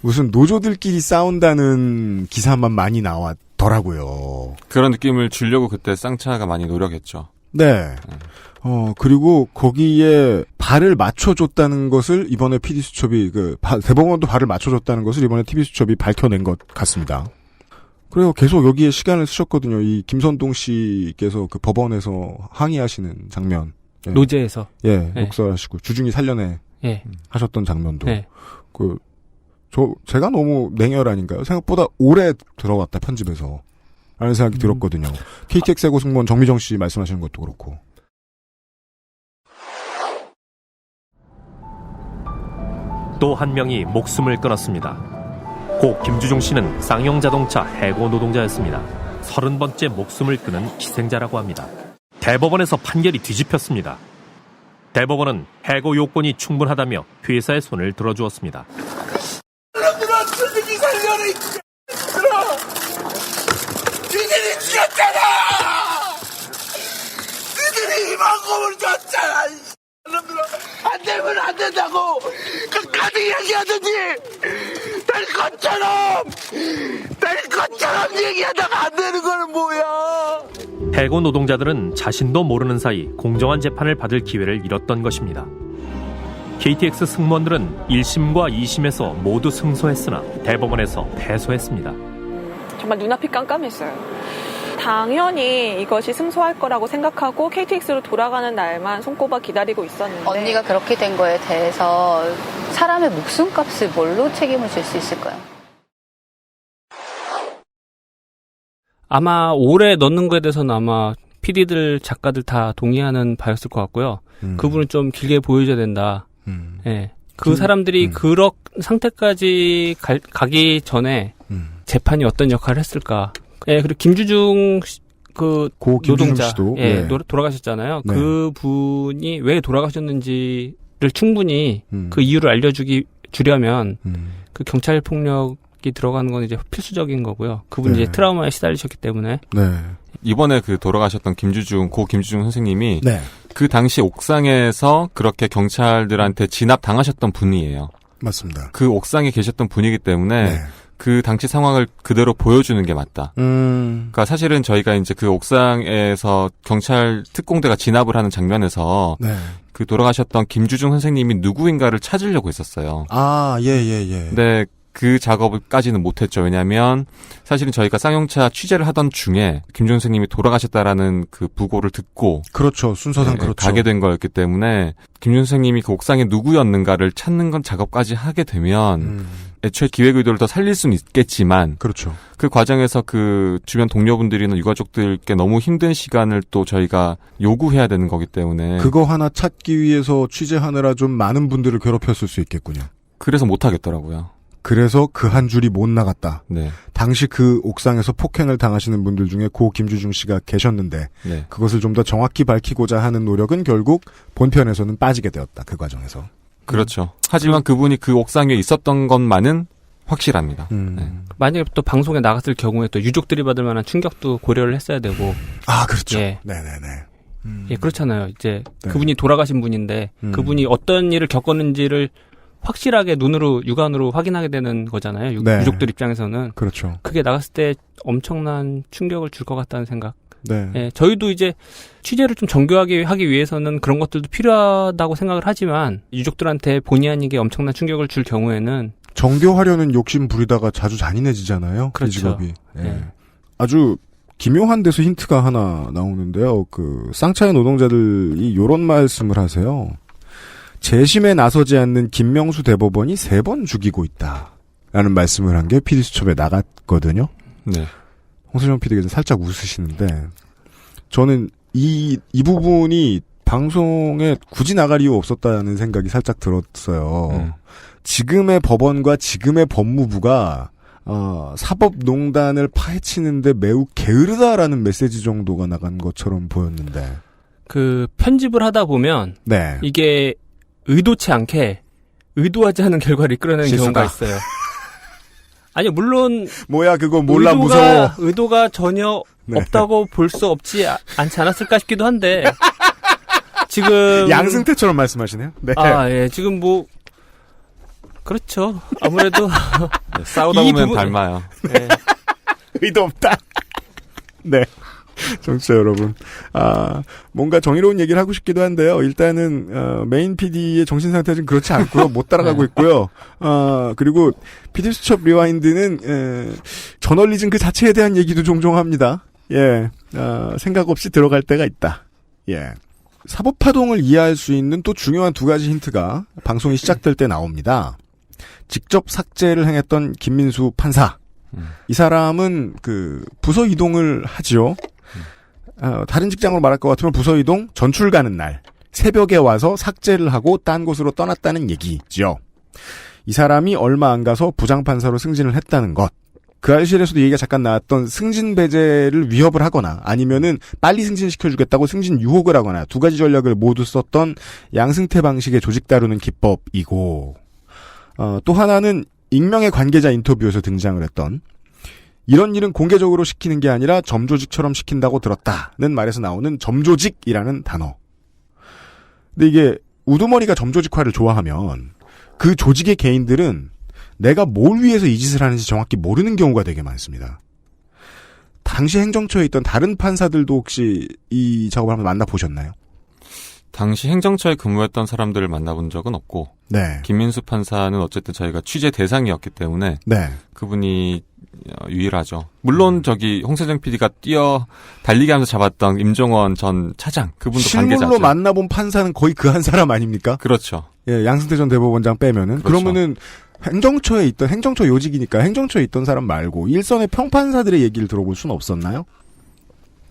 무슨 노조들끼리 싸운다는 기사만 많이 나왔더라고요. 그런 느낌을 주려고 그때 쌍차가 많이 노력했죠. 네. 그리고 거기에 발을 맞춰줬다는 것을 이번에 PD수첩이, 대법원도 발을 맞춰줬다는 것을 이번에 TV수첩이 밝혀낸 것 같습니다. 그래요. 계속 여기에 시간을 쓰셨거든요. 이 김선동 씨께서 그 법원에서 항의하시는 장면. 예. 노제에서. 예, 예. 욕설하시고 주중이 살려내 예. 하셨던 장면도. 예. 제가 너무 냉혈 아닌가요? 생각보다 오래 들어왔다, 편집에서. 라는 생각이 들었거든요. KTX 해고 승무원 정미정 씨 말씀하시는 것도 그렇고. 또 한 명이 목숨을 끊었습니다. 고 김주중 씨는 쌍용자동차 해고 노동자였습니다. 30번째 목숨을 끊은 희생자라고 합니다. 대법원에서 판결이 뒤집혔습니다. 대법원은 해고 요건이 충분하다며 회사의 손을 들어주었습니다. 그놈들아, 주둥이 살려라, 이 X들아! 니들이 죽였잖아! 니들이 이 방법을 줬잖아, 이 X놈들아! 안 되면 안 된다고! 끝까지 얘기하든지! 날 것처럼 얘기하다가 안 되는 거는 뭐야? 해고 노동자들은 자신도 모르는 사이 공정한 재판을 받을 기회를 잃었던 것입니다. KTX 승무원들은 1심과 2심에서 모두 승소했으나 대법원에서 패소했습니다. 정말 눈앞이 깜깜했어요. 당연히 이것이 승소할 거라고 생각하고 KTX로 돌아가는 날만 손꼽아 기다리고 있었는데 언니가 그렇게 된 거에 대해서 사람의 목숨값을 뭘로 책임을 질 수 있을까요? 아마 오래 넣는 거에 대해서는 아마 PD들, 작가들 다 동의하는 바였을 것 같고요. 그분은 좀 길게 보여줘야 된다. 예. 그 사람들이 그런 상태까지 가기 전에 재판이 어떤 역할을 했을까. 예, 그리고 김주중 고 노동자 씨도 예, 돌아가셨잖아요. 네. 그 분이 왜 돌아가셨는지를 충분히 그 이유를 주려면 그 경찰 폭력이 들어가는 건 이제 필수적인 거고요. 그분이 네. 이제 트라우마에 시달리셨기 때문에. 네. 이번에 그 돌아가셨던 고 김주중 선생님이 네. 그 당시 옥상에서 그렇게 경찰들한테 진압 당하셨던 분이에요. 맞습니다. 그 옥상에 계셨던 분이기 때문에 네. 그 당시 상황을 그대로 보여주는 게 맞다. 그러니까 사실은 저희가 이제 그 옥상에서 경찰 특공대가 진압을 하는 장면에서 네. 그 돌아가셨던 김주중 선생님이 누구인가를 찾으려고 했었어요. 아, 예. 근데 그 작업까지는 못했죠. 왜냐하면 사실은 저희가 쌍용차 취재를 하던 중에 김주중 선생님이 돌아가셨다라는 그 부고를 듣고 그렇죠. 순서상 그렇죠. 가게 된 거였기 때문에 김주중 선생님이 그 옥상에 누구였는가를 찾는 건 작업까지 하게 되면 애초에 기획 의도를 더 살릴 수는 있겠지만 그렇죠. 그 과정에서 그 주변 동료분들이나 유가족들께 너무 힘든 시간을 또 저희가 요구해야 되는 거기 때문에 그거 하나 찾기 위해서 취재하느라 좀 많은 분들을 괴롭혔을 수 있겠군요. 그래서 못 하겠더라고요. 그래서 그 한 줄이 못 나갔다. 네. 당시 그 옥상에서 폭행을 당하시는 분들 중에 고 김주중 씨가 계셨는데 네. 그것을 좀 더 정확히 밝히고자 하는 노력은 결국 본편에서는 빠지게 되었다. 그 과정에서. 그렇죠. 하지만 그분이 그 옥상 위에 있었던 것만은 확실합니다. 네. 만약에 또 방송에 나갔을 경우에 또 유족들이 받을 만한 충격도 고려를 했어야 되고. 아, 그렇죠. 예. 네네네. 예, 그렇잖아요. 이제 네. 그분이 돌아가신 분인데 그분이 어떤 일을 겪었는지를 확실하게 눈으로 육안으로 확인하게 되는 거잖아요. 네. 유족들 입장에서는. 그렇죠. 그게 나갔을 때 엄청난 충격을 줄 것 같다는 생각. 네. 예, 저희도 이제 취재를 좀 정교하게 하기 위해서는 그런 것들도 필요하다고 생각을 하지만 유족들한테 본의 아니게 엄청난 충격을 줄 경우에는 정교하려는 욕심 부리다가 자주 잔인해지잖아요. 그렇죠. 이 직업이. 예. 네. 아주 기묘한 데서 힌트가 하나 나오는데요. 그 쌍차의 노동자들이 요런 말씀을 하세요. 재심에 나서지 않는 김명수 대법원이 3번 죽이고 있다. 라는 말씀을 한 게 PD수첩에 나갔거든요. 네. 홍수정 PD가 살짝 웃으시는데 저는 이 부분이 방송에 굳이 나갈 이유 없었다는 생각이 살짝 들었어요. 지금의 법원과 지금의 법무부가 사법농단을 파헤치는데 매우 게으르다라는 메시지 정도가 나간 것처럼 보였는데 그 편집을 하다 보면 네. 이게 의도치 않게 의도하지 않은 결과를 이끌어내는 실수다. 경우가 있어요. 아니 물론 뭐야 그거 몰라 무서워. 의도가 전혀 네. 없다고 볼 수 없지 않지 않았을까 싶기도 한데 지금 양승태처럼 말씀하시네요. 네. 아, 예. 지금 뭐 그렇죠. 아무래도 네, 싸우다 보면 닮아요. 네. 의도 없다. 네. 청취자 여러분, 뭔가 정의로운 얘기를 하고 싶기도 한데요. 일단은 메인 PD의 정신 상태가 좀 그렇지 않고요. 못 따라가고 있고요. 그리고 PD수첩 리와인드는 저널리즘 그 자체에 대한 얘기도 종종 합니다. 예, 생각 없이 들어갈 때가 있다. 예. 사법파동을 이해할 수 있는 또 중요한 2가지 힌트가 방송이 시작될 때 나옵니다. 직접 삭제를 행했던 김민수 판사. 이 사람은 그 부서 이동을 하지요. 다른 직장으로 말할 것 같으면 부서 이동, 전출 가는 날 새벽에 와서 삭제를 하고 딴 곳으로 떠났다는 얘기죠. 이 사람이 얼마 안 가서 부장판사로 승진을 했다는 것. 그 알실에서도 얘기가 잠깐 나왔던 승진 배제를 위협을 하거나 아니면은 빨리 승진시켜주겠다고 승진 유혹을 하거나 2가지 전략을 모두 썼던 양승태 방식의 조직 다루는 기법이고 또 하나는 익명의 관계자 인터뷰에서 등장을 했던 이런 일은 공개적으로 시키는 게 아니라 점조직처럼 시킨다고 들었다는 말에서 나오는 점조직이라는 단어. 근데 이게 우두머리가 점조직화를 좋아하면 그 조직의 개인들은 내가 뭘 위해서 이 짓을 하는지 정확히 모르는 경우가 되게 많습니다. 당시 행정처에 있던 다른 판사들도 혹시 이 작업을 한번 만나보셨나요? 당시 행정처에 근무했던 사람들을 만나본 적은 없고 네. 김민수 판사는 어쨌든 저희가 취재 대상이었기 때문에 네. 그분이 유일하죠. 물론 저기 홍세정 PD가 뛰어 달리기 하면서 잡았던 임종원 전 차장 그분도 관계자죠. 실물로 만나본 판사는 거의 그 한 사람 아닙니까? 그렇죠. 예, 양승태 전 대법원장 빼면은 그렇죠. 그러면은 행정처에 있던 행정처 요직이니까 행정처에 있던 사람 말고 일선의 평판사들의 얘기를 들어볼 수는 없었나요?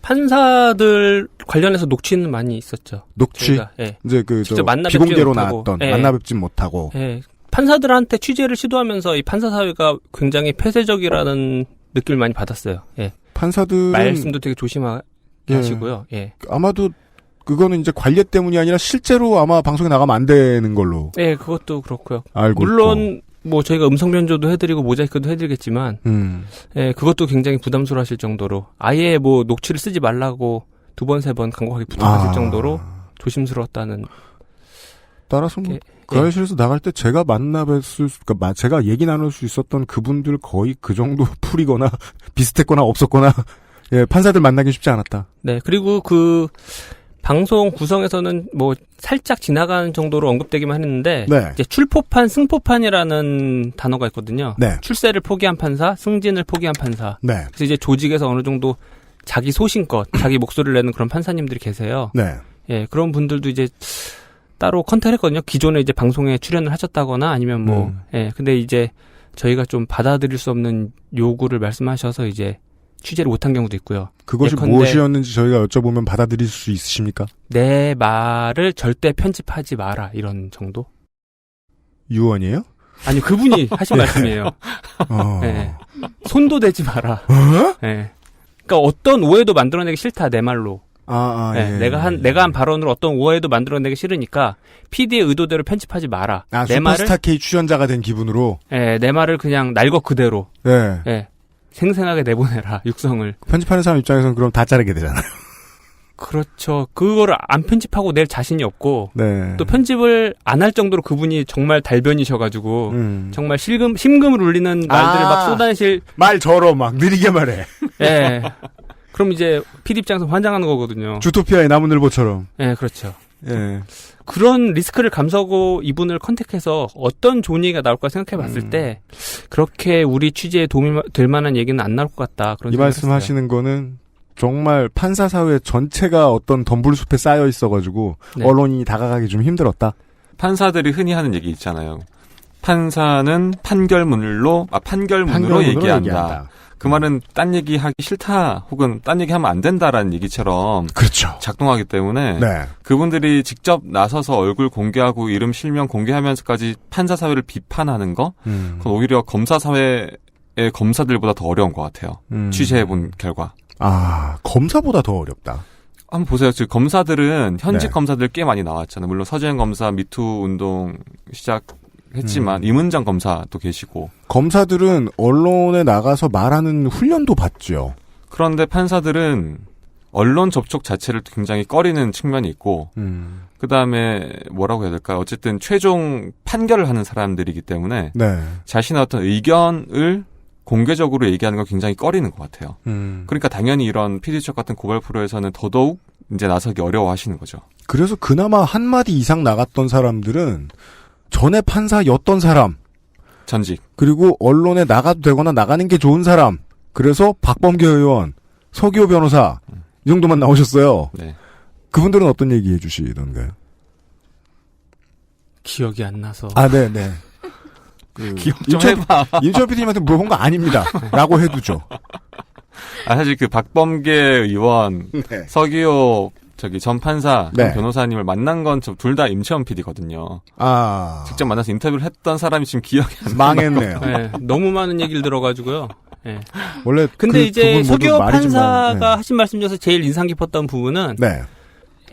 판사들 관련해서 녹취는 많이 있었죠. 녹취? 저희가, 예. 이제 그 직접 비공개로 못하고. 나왔던 예. 만나뵙진 못하고. 예. 판사들한테 취재를 시도하면서 이 판사 사회가 굉장히 폐쇄적이라는 느낌을 많이 받았어요. 예. 판사들은 말씀도 되게 조심하게 예. 하시고요. 예. 아마도 그거는 이제 관례 때문이 아니라 실제로 아마 방송에 나가면 안 되는 걸로. 예, 그것도 그렇고요. 알고 물론 뭐 저희가 음성 변조도 해드리고 모자이크도 해드리겠지만, 예, 그것도 굉장히 부담스러워하실 정도로 아예 뭐 녹취를 쓰지 말라고 2번, 3번 간곡하게 부탁하실 정도로 조심스러웠다는. 따라서 뭐 가해실에서 나갈 때 제가 그러니까 제가 얘기 나눌 수 있었던 그분들 거의 그 정도 풀이거나 비슷했거나 없었거나 예, 판사들 만나기 쉽지 않았다. 네, 그리고 그 방송 구성에서는 뭐 살짝 지나가는 정도로 언급되기만 했는데 네. 이제 출포판, 승포판이라는 단어가 있거든요. 네. 출세를 포기한 판사, 승진을 포기한 판사. 네. 그래서 이제 조직에서 어느 정도 자기 소신껏 자기 목소리를 내는 그런 판사님들이 계세요. 네. 예, 그런 분들도 이제 따로 컨택을 했거든요. 기존에 이제 방송에 출연을 하셨다거나 아니면 뭐, 예, 근데 이제 저희가 좀 받아들일 수 없는 요구를 말씀하셔서 이제 취재를 못한 경우도 있고요. 그것이 무엇이었는지 저희가 여쭤보면 받아들일 수 있으십니까? 내 말을 절대 편집하지 마라 이런 정도? 유언이에요? 아니 그분이 하신 말씀이에요. 네. 손도 대지 마라. 네. 그러니까 어떤 오해도 만들어내기 싫다 내 말로. 예. 내가 한 발언으로 어떤 오해도 만들어내기 싫으니까 PD의 의도대로 편집하지 마라. 내 슈퍼스타 K 출연자가 된 기분으로. 예, 내 말을 그냥 날 것 그대로. 네. 예. 생생하게 내보내라, 육성을. 편집하는 사람 입장에서는 그럼 다 자르게 되잖아요. 그렇죠. 그거를 안 편집하고 낼 자신이 없고, 네. 또 편집을 안 할 정도로 그분이 정말 달변이셔가지고, 정말 심금을 울리는 말들을 막 쏟아내실. 말저러 막 느리게 말해. 예. 그럼 이제 PD 입장에서 환장하는 거거든요. 주토피아의 나무늘보처럼. 예, 그렇죠. 예. 그런 리스크를 감수하고 이분을 컨택해서 어떤 좋은 얘기가 나올까 생각해 봤을 때, 그렇게 우리 취재에 도움이 될 만한 얘기는 안 나올 것 같다. 그런 이 말씀 하시는 거는 정말 판사 사회 전체가 어떤 덤불숲에 쌓여 있어가지고 네. 언론이 다가가기 좀 힘들었다. 판사들이 흔히 하는 얘기 있잖아요. 판사는 판결문으로 얘기한다. 그 말은 딴 얘기 하기 싫다 혹은 딴 얘기 하면 안 된다라는 얘기처럼 그렇죠. 작동하기 때문에 네. 그분들이 직접 나서서 얼굴 공개하고 이름 실명 공개하면서까지 판사 사회를 비판하는 거 그건 오히려 검사 사회의 검사들보다 더 어려운 것 같아요. 취재해본 결과. 검사보다 더 어렵다. 한번 보세요. 지금 검사들은 현직 네. 검사들 꽤 많이 나왔잖아요. 물론 서재현 검사 미투 운동 시작했지만 임은정 검사도 계시고. 검사들은 언론에 나가서 말하는 훈련도 받죠. 그런데 판사들은 언론 접촉 자체를 굉장히 꺼리는 측면이 있고 그 다음에 뭐라고 해야 될까요? 어쨌든 최종 판결을 하는 사람들이기 때문에 네. 자신의 어떤 의견을 공개적으로 얘기하는 건 굉장히 꺼리는 것 같아요. 그러니까 당연히 이런 PD수첩 같은 고발 프로에서는 더더욱 이제 나서기 어려워하시는 거죠. 그래서 그나마 한마디 이상 나갔던 사람들은 전에 판사였던 사람. 전직. 그리고 언론에 나가도 되거나 나가는 게 좋은 사람. 그래서 박범계 의원, 서기호 변호사 이 정도만 나오셨어요. 네. 그분들은 어떤 얘기 해주시던가요? 기억이 안 나서. 네네. 기억 좀 해봐. 임철 PD님한테 물어본 거 아닙니다. 라고 해두죠. 사실 그 박범계 의원, 네. 서기호 전 판사, 네. 변호사님을 만난 건 둘 다 임채원 PD거든요. 직접 만나서 인터뷰를 했던 사람이 지금 기억이 안 나요. 망했네요. 네, 너무 많은 얘기를 들어가지고요. 네. 원래 근데 이제 서기호 판사가 네. 하신 말씀 중에서 제일 인상 깊었던 부분은 네.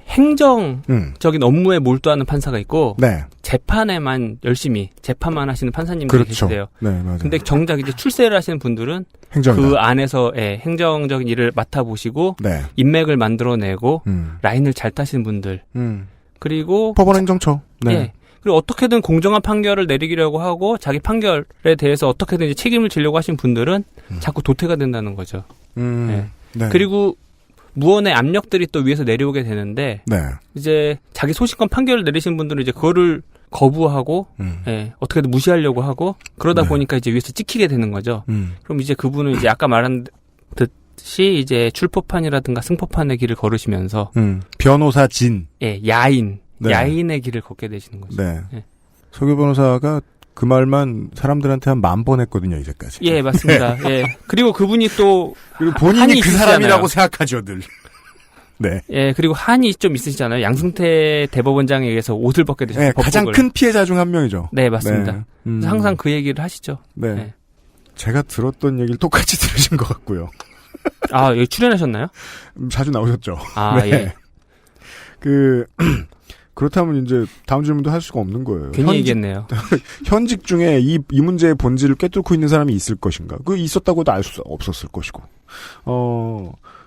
행정적인 업무에 몰두하는 판사가 있고 네. 재판에만 열심히 재판만 하시는 판사님들이 그렇죠. 계세요. 네, 맞아요. 근데 정작 이제 출세를 하시는 분들은 행정이다. 그 안에서 행정적인 일을 맡아보시고 네. 인맥을 만들어내고 라인을 잘 타시는 분들 그리고 법원행정처. 네. 예. 그리고 어떻게든 공정한 판결을 내리려고 하고 자기 판결에 대해서 어떻게든 이제 책임을 지려고 하신 분들은 자꾸 도태가 된다는 거죠. 네. 네. 그리고 무언의 압력들이 또 위에서 내려오게 되는데 네. 이제 자기 소신껏 판결을 내리신 분들은 이제 그거를 거부하고 어떻게든 무시하려고 하고 그러다 보니까 이제 위에서 찍히게 되는 거죠. 그럼 이제 그분은 이제 아까 말한 듯이 이제 출포판이라든가 승포판의 길을 걸으시면서 변호사 진. 야인. 네. 야인의 길을 걷게 되시는 거죠. 네. 서기호 변호사가 그 말만 사람들한테 한 10,000번 했거든요, 이제까지. 예, 맞습니다. 예. 그리고 그분이 또 그리고 본인이 그 사람이라고 생각하죠, 늘. 네. 예, 그리고 한이 좀 있으시잖아요. 양승태 대법원장에 의해서 옷을 벗게 되셨어요. 네, 가장 큰 피해자 중 한 명이죠. 네, 맞습니다. 네. 그래서 항상 그 얘기를 하시죠. 네. 네. 제가 들었던 얘기를 똑같이 들으신 것 같고요. 여기 출연하셨나요? 자주 나오셨죠. 네. 예. 그렇다면 이제 다음 질문도 할 수가 없는 거예요. 괜히 얘기했네요. 현직 중에 이 문제의 본질을 꿰뚫고 있는 사람이 있을 것인가? 그 있었다고도 알 수 없었을 것이고.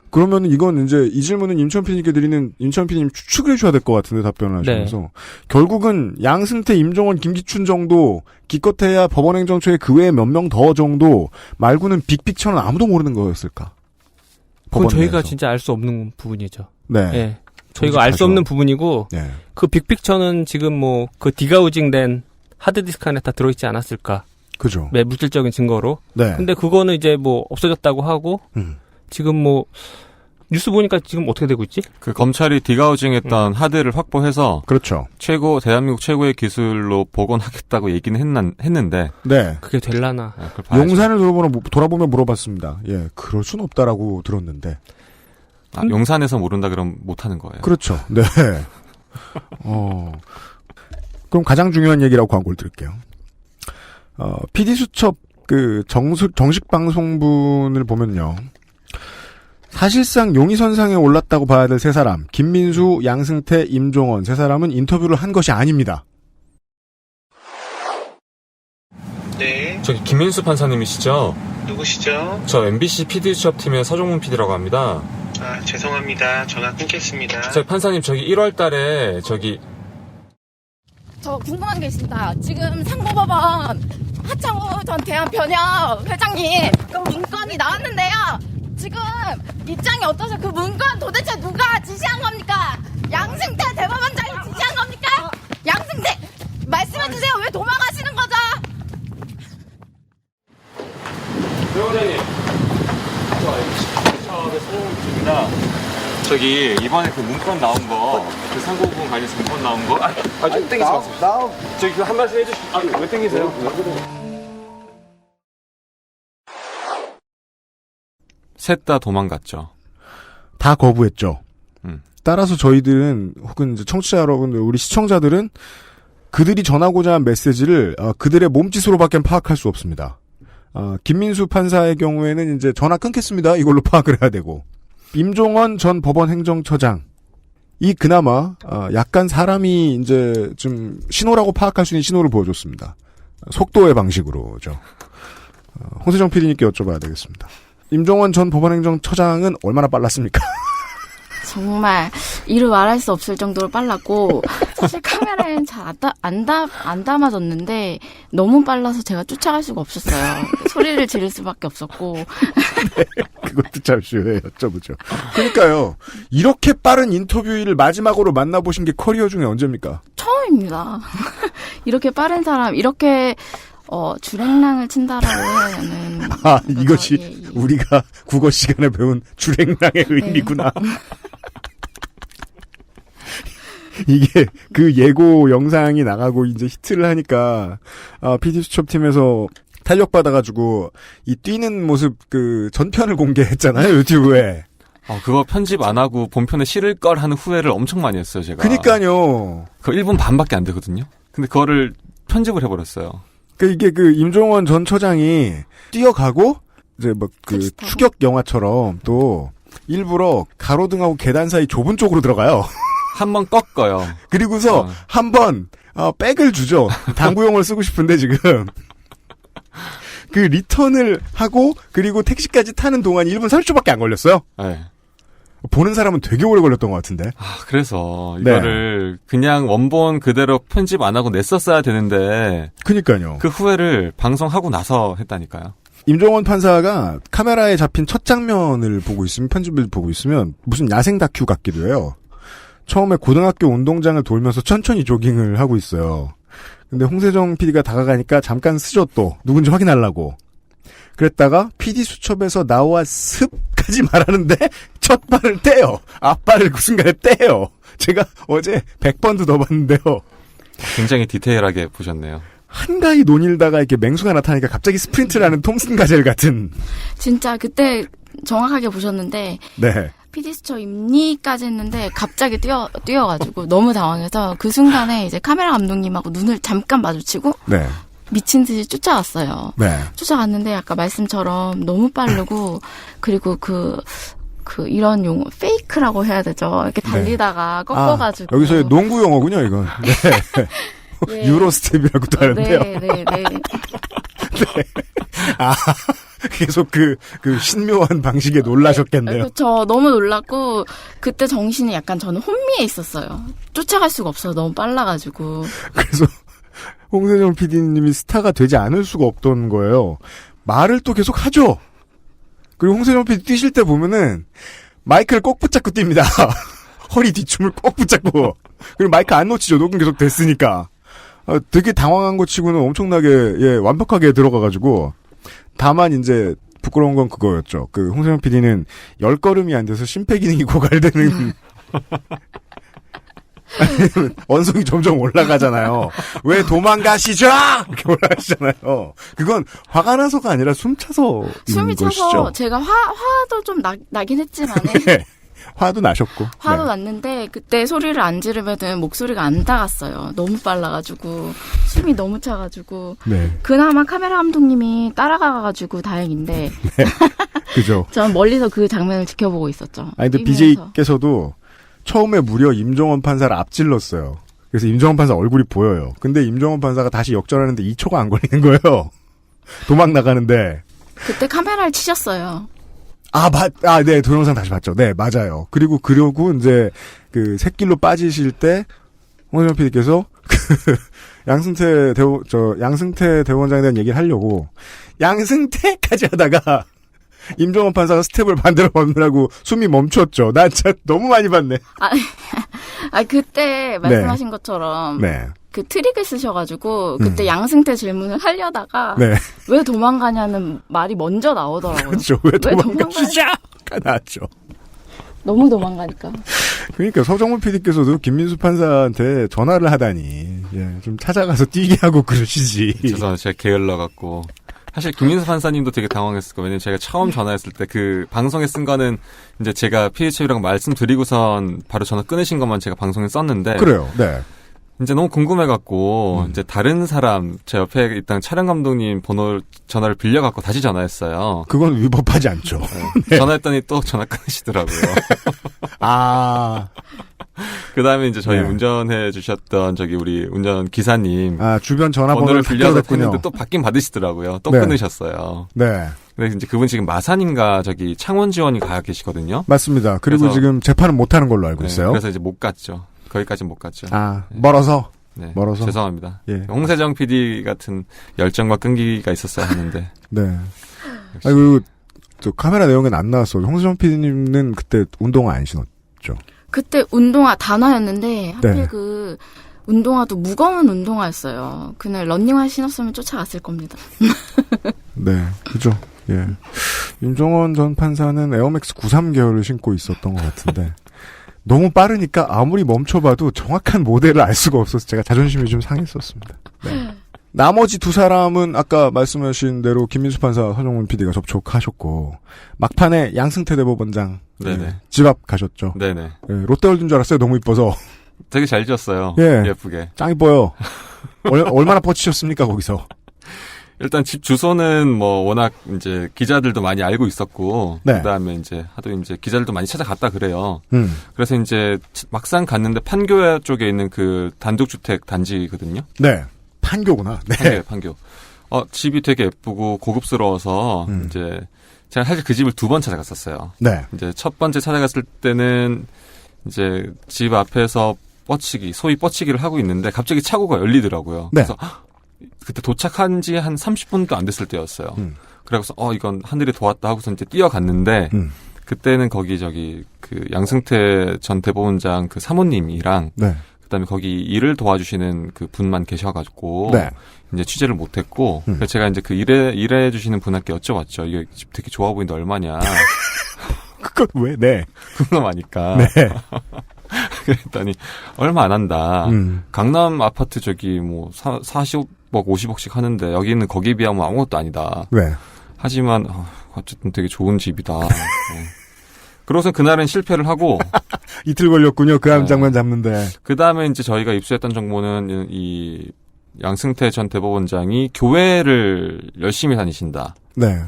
그러면 이건 이제 이 질문은 임천 PD님께 드리는 임천 PD님 추측을 해줘야 될 것 같은데 답변을 하시면서 네. 결국은 양승태, 임종원, 김기춘 정도 기껏해야 법원행정처의 그 외에 몇 명 더 정도 말고는 빅픽처는 아무도 모르는 거였을까? 그건 저희가 진짜 알 수 없는 부분이죠. 네. 예. 저희가 알 수 없는 부분이고 네. 그 빅픽처는 지금 뭐 그 디가우징된 하드디스크 안에 다 들어있지 않았을까? 그죠. 네, 물질적인 증거로. 네. 근데 그거는 이제 뭐 없어졌다고 하고 지금 뭐 뉴스 보니까 지금 어떻게 되고 있지? 그 검찰이 디가우징했던 하드를 확보해서 그렇죠. 대한민국 최고의 기술로 복원하겠다고 얘기는 했는데 네. 그게 될라나. 용산을 돌아보며 물어봤습니다. 예, 그럴 순 없다라고 들었는데. 용산에서 모른다 그럼 못하는 거예요. 그렇죠. 네. 그럼 가장 중요한 얘기라고 광고를 드릴게요. PD수첩 정식 방송분을 보면요. 사실상 용의선상에 올랐다고 봐야 될 세 사람, 김민수, 양승태, 임종원 세 사람은 인터뷰를 한 것이 아닙니다. 네. 저기 김민수 판사님이시죠? 누구시죠? 저 MBC PD수첩팀의 서종문 PD라고 합니다. 아, 죄송합니다. 전화 끊겠습니다. 저 판사님 저기 1월 달에 저 궁금한 게 있습니다. 지금 상고법원 하창우 전 대한변협 회장님 그 문건이 나왔는데요. 지금 입장이 어떠세요? 그 문건 도대체 누가 지시한 겁니까? 양승태 대법원장이 지시한 겁니까? 양승태 말씀해주세요. 왜 도망가시는 거죠? 대법원장님, 저 MBC 수첩의 서종문 PD입니다. 저기 이번에 그 문건 나온 거, 그 상고부분 관련해서 문건 나온 거, 좀 땡기지 마세요. 저기 그 한 말씀 해주시죠. 왜 땡기세요? 셋 다 도망갔죠. 다 거부했죠. 따라서 저희들은 혹은 이제 청취자 여러분들, 우리 시청자들은 그들이 전하고자 한 메시지를 그들의 몸짓으로밖에 파악할 수 없습니다. 김민수 판사의 경우에는 이제 전화 끊겠습니다. 이걸로 파악을 해야 되고, 임종원 전 법원 행정처장, 이 그나마 약간 사람이 이제 좀 신호라고 파악할 수 있는 신호를 보여줬습니다. 속도의 방식으로죠. 홍세정 PD님께 여쭤봐야 되겠습니다. 임종원 전 법원 행정처장은 얼마나 빨랐습니까? 정말 이루 말할 수 없을 정도로 빨랐고 사실 카메라에는 잘 안 담아졌는데 너무 빨라서 제가 쫓아갈 수가 없었어요. 소리를 지를 수밖에 없었고. 네, 그것도 잠시 후에 여쭤보죠. 그러니까요. 이렇게 빠른 인터뷰를 마지막으로 만나보신 게 커리어 중에 언제입니까? 처음입니다. 이렇게 빠른 사람, 이렇게 주랭랑을 친다라고 해야 하는. 이것이 우리가 국어 시간에 배운 주랭랑의 의미구나. 네. 이게 그 예고 영상이 나가고 이제 히트를 하니까 PD수첩팀에서 탄력받아가지고 이 뛰는 모습 그 전편을 공개했잖아요, 유튜브에. 그거 편집 안 하고 본편에 실을 걸 하는 후회를 엄청 많이 했어요, 제가. 그니까요. 그거 1분 반밖에 안 되거든요. 근데 그거를 편집을 해버렸어요. 이게 임종원 전 처장이 뛰어가고 이제 뭐 그 추격 영화처럼 또 일부러 가로등하고 계단 사이 좁은 쪽으로 들어가요. 한 번 꺾어요. 그리고서 한 번 백을 주죠. 당구용을 쓰고 싶은데 지금 그 리턴을 하고 그리고 택시까지 타는 동안이 1분 30초밖에 안 걸렸어요. 네. 보는 사람은 되게 오래 걸렸던 것 같은데. 그래서 이거를 그냥 원본 그대로 편집 안 하고 냈었어야 되는데. 그니까요. 그 후회를 방송하고 나서 했다니까요. 임종원 판사가 카메라에 잡힌 첫 장면을 보고 있으면, 편집을 보고 있으면 무슨 야생 다큐 같기도 해요. 처음에 고등학교 운동장을 돌면서 천천히 조깅을 하고 있어요. 근데 홍세정 PD가 다가가니까 잠깐 쓰죠, 또. 누군지 확인하려고. 그랬다가 PD수첩에서 나와 습까지 말하는데 첫 발을 떼요. 앞발을 그 순간에 떼요. 제가 어제 100번도 더 봤는데요. 굉장히 디테일하게 보셨네요. 한가히 논일다가 이렇게 맹수가 나타나니까 갑자기 스프린트를 하는 톰슨 가젤 같은. 진짜 그때 정확하게 보셨는데. 네. PD수첩 임리까지 했는데 갑자기 뛰어가지고 너무 당황해서 그 순간에 이제 카메라 감독님하고 눈을 잠깐 마주치고. 네. 미친 듯이 쫓아왔어요. 네. 쫓아갔는데 아까 말씀처럼 너무 빠르고 그리고 이런 용어 페이크라고 해야 되죠. 이렇게 달리다가 꺾어가지고. 여기서의 농구 용어군요, 이건. 네. 네. 유로스텝이라고도 하는데요. 네. 계속 그 신묘한 방식에 놀라셨겠네요. 그렇죠. 너무 놀랐고 그때 정신이 약간 저는 혼미해 있었어요. 쫓아갈 수가 없어요. 너무 빨라가지고. 그래서 홍세정 PD님이 스타가 되지 않을 수가 없던 거예요. 말을 또 계속 하죠. 그리고 홍세정 PD 뛰실 때 보면은 마이크를 꼭 붙잡고 뜁니다. 허리 뒤춤을 꼭 붙잡고. 그리고 마이크 안 놓치죠. 녹음 계속 됐으니까. 되게 당황한 것 치고는 엄청나게 완벽하게 들어가가지고. 다만 이제 부끄러운 건 그거였죠. 그 홍세정 PD는 10걸음이 안 돼서 심폐기능이 고갈되는 언성이 점점 올라가잖아요. 왜 도망가시죠? 이렇게 올라가시잖아요. 그건 화가 나서가 아니라 숨 차서 숨이 차서 것이죠. 제가 화도 좀 나긴 했지만은 네. 화도 나셨고. 화도 네. 났는데 그때 소리를 안 지르면은 목소리가 안 닿았어요. 너무 빨라가지고 숨이 너무 차가지고. 네. 그나마 카메라 감독님이 따라가가지고 다행인데. 네. 그죠. 전 멀리서 그 장면을 지켜보고 있었죠. 아니, 근데 뛰면서. BJ께서도 처음에 무려 임종원 판사를 앞질렀어요. 그래서 임종원 판사 얼굴이 보여요. 근데 임종원 판사가 다시 역전하는데 2초가 안 걸리는 거예요. 도망 나가는데. 그때 카메라를 치셨어요. 네, 동영상 다시 봤죠. 네, 맞아요. 그러고 이제 그 샛길로 빠지실 때 홍세정 PD께서 양승태 대법원장에 대한 얘기를 하려고 양승태까지 하다가 임종원 판사가 스텝을 반대로 밟느라고 숨이 멈췄죠. 나 진짜 너무 많이 봤네. 그때 말씀하신 것처럼 네. 그 트릭을 쓰셔가지고 그때 양승태 질문을 하려다가 네. 왜 도망가냐는 말이 먼저 나오더라고요. 그렇죠. 왜 도망가시자가 나왔죠. 너무 도망가니까. 그러니까 서정문 PD께서도 김민수 판사한테 전화를 하다니 좀 찾아가서 뛰게 하고 그러시지. 죄송합니다. 제가 게을러갖고. 사실 김민수 판사님도 되게 당황했을 거예요. 왜냐면 제가 처음 전화했을 때 그 방송에 쓴 거는 이제 제가 PH라고 말씀드리고선 바로 전화 끊으신 것만 제가 방송에 썼는데. 그래요. 네. 이제 너무 궁금해갖고 이제 다른 사람 제 옆에 있던 촬영 감독님 전화를 빌려갖고 다시 전화했어요. 그건 위법하지 않죠. 네. 전화했더니 또 전화 끊으시더라고요. 그다음에 이제 저희 운전해 주셨던 우리 운전 기사님 주변 전화번호를 빌려서 했는데 또 받긴 받으시더라고요. 또 끊으셨어요. 네. 근데 이제 그분 지금 마산인가 창원 지원이 가 계시거든요. 맞습니다. 그리고 지금 재판은 못 하는 걸로 알고 있어요. 그래서 이제 못 갔죠. 거기까지는 못 갔죠. 멀어서. 네. 멀어서. 죄송합니다. 예. 홍세정 PD 같은 열정과 끈기가 있었어야 하는데. 네. 그리고 저 카메라 내용엔 안 나왔어. 홍세정 PD님은 그때 운동화 안 신었죠. 그때 운동화 단화였는데 하필 네. 그 운동화도 무거운 운동화였어요. 그날 러닝화 신었으면 쫓아갔을 겁니다. 네, 그죠. 예. 임종원 전 판사는 에어맥스 93 계열을 신고 있었던 것 같은데 너무 빠르니까 아무리 멈춰봐도 정확한 모델을 알 수가 없어서 제가 자존심이 좀 상했었습니다. 네. 나머지 두 사람은 아까 말씀하신 대로 김민수 판사, 서정문 PD가 접촉하셨고 막판에 양승태 대법원장 집 앞 가셨죠. 네네. 예, 롯데월드인 줄 알았어요. 너무 이뻐서. 되게 잘 지었어요. 예. 예쁘게. 짱 이뻐요. 얼마나 뻗치셨습니까 거기서? 일단 집 주소는 워낙 이제 기자들도 많이 알고 있었고, 네. 그다음에 이제 하도 이제 기자들도 많이 찾아갔다 그래요. 그래서 이제 막상 갔는데 판교 쪽에 있는 그 단독주택 단지거든요. 네. 판교구나. 네. 판교. 집이 되게 예쁘고 고급스러워서 이제 제가 사실 그 집을 2번 찾아갔었어요. 네. 이제 첫 번째 찾아갔을 때는 이제 집 앞에서 소위 뻗치기를 하고 있는데 갑자기 차고가 열리더라고요. 네. 그래서 그때 도착한 지 한 30분도 안 됐을 때였어요. 그래서 이건 하늘이 도왔다 하고서 이제 뛰어갔는데 그때는 거기 그 양승태 전 대법원장 그 사모님이랑 네. 그다음에 거기 일을 도와주시는 그 분만 계셔가지고 네. 이제 취재를 못했고 그래서 제가 이제 그 일해 주시는 분한테 여쭤봤죠. 이게 집 되게 좋아 보이는데 얼마냐? 그건 왜? 네. 궁금하니까. 네. 그랬더니 얼마 안 한다. 강남 아파트 40억, 50억씩 하는데 여기는 거기에 비하면 아무것도 아니다. 네. 하지만 어쨌든 되게 좋은 집이다. 그러고서 그날은 실패를 하고 이틀 걸렸군요. 그 장면 잡는데. 그 다음에 이제 저희가 입수했던 정보는 이 양승태 전 대법원장이 교회를 열심히 다니신다. 네.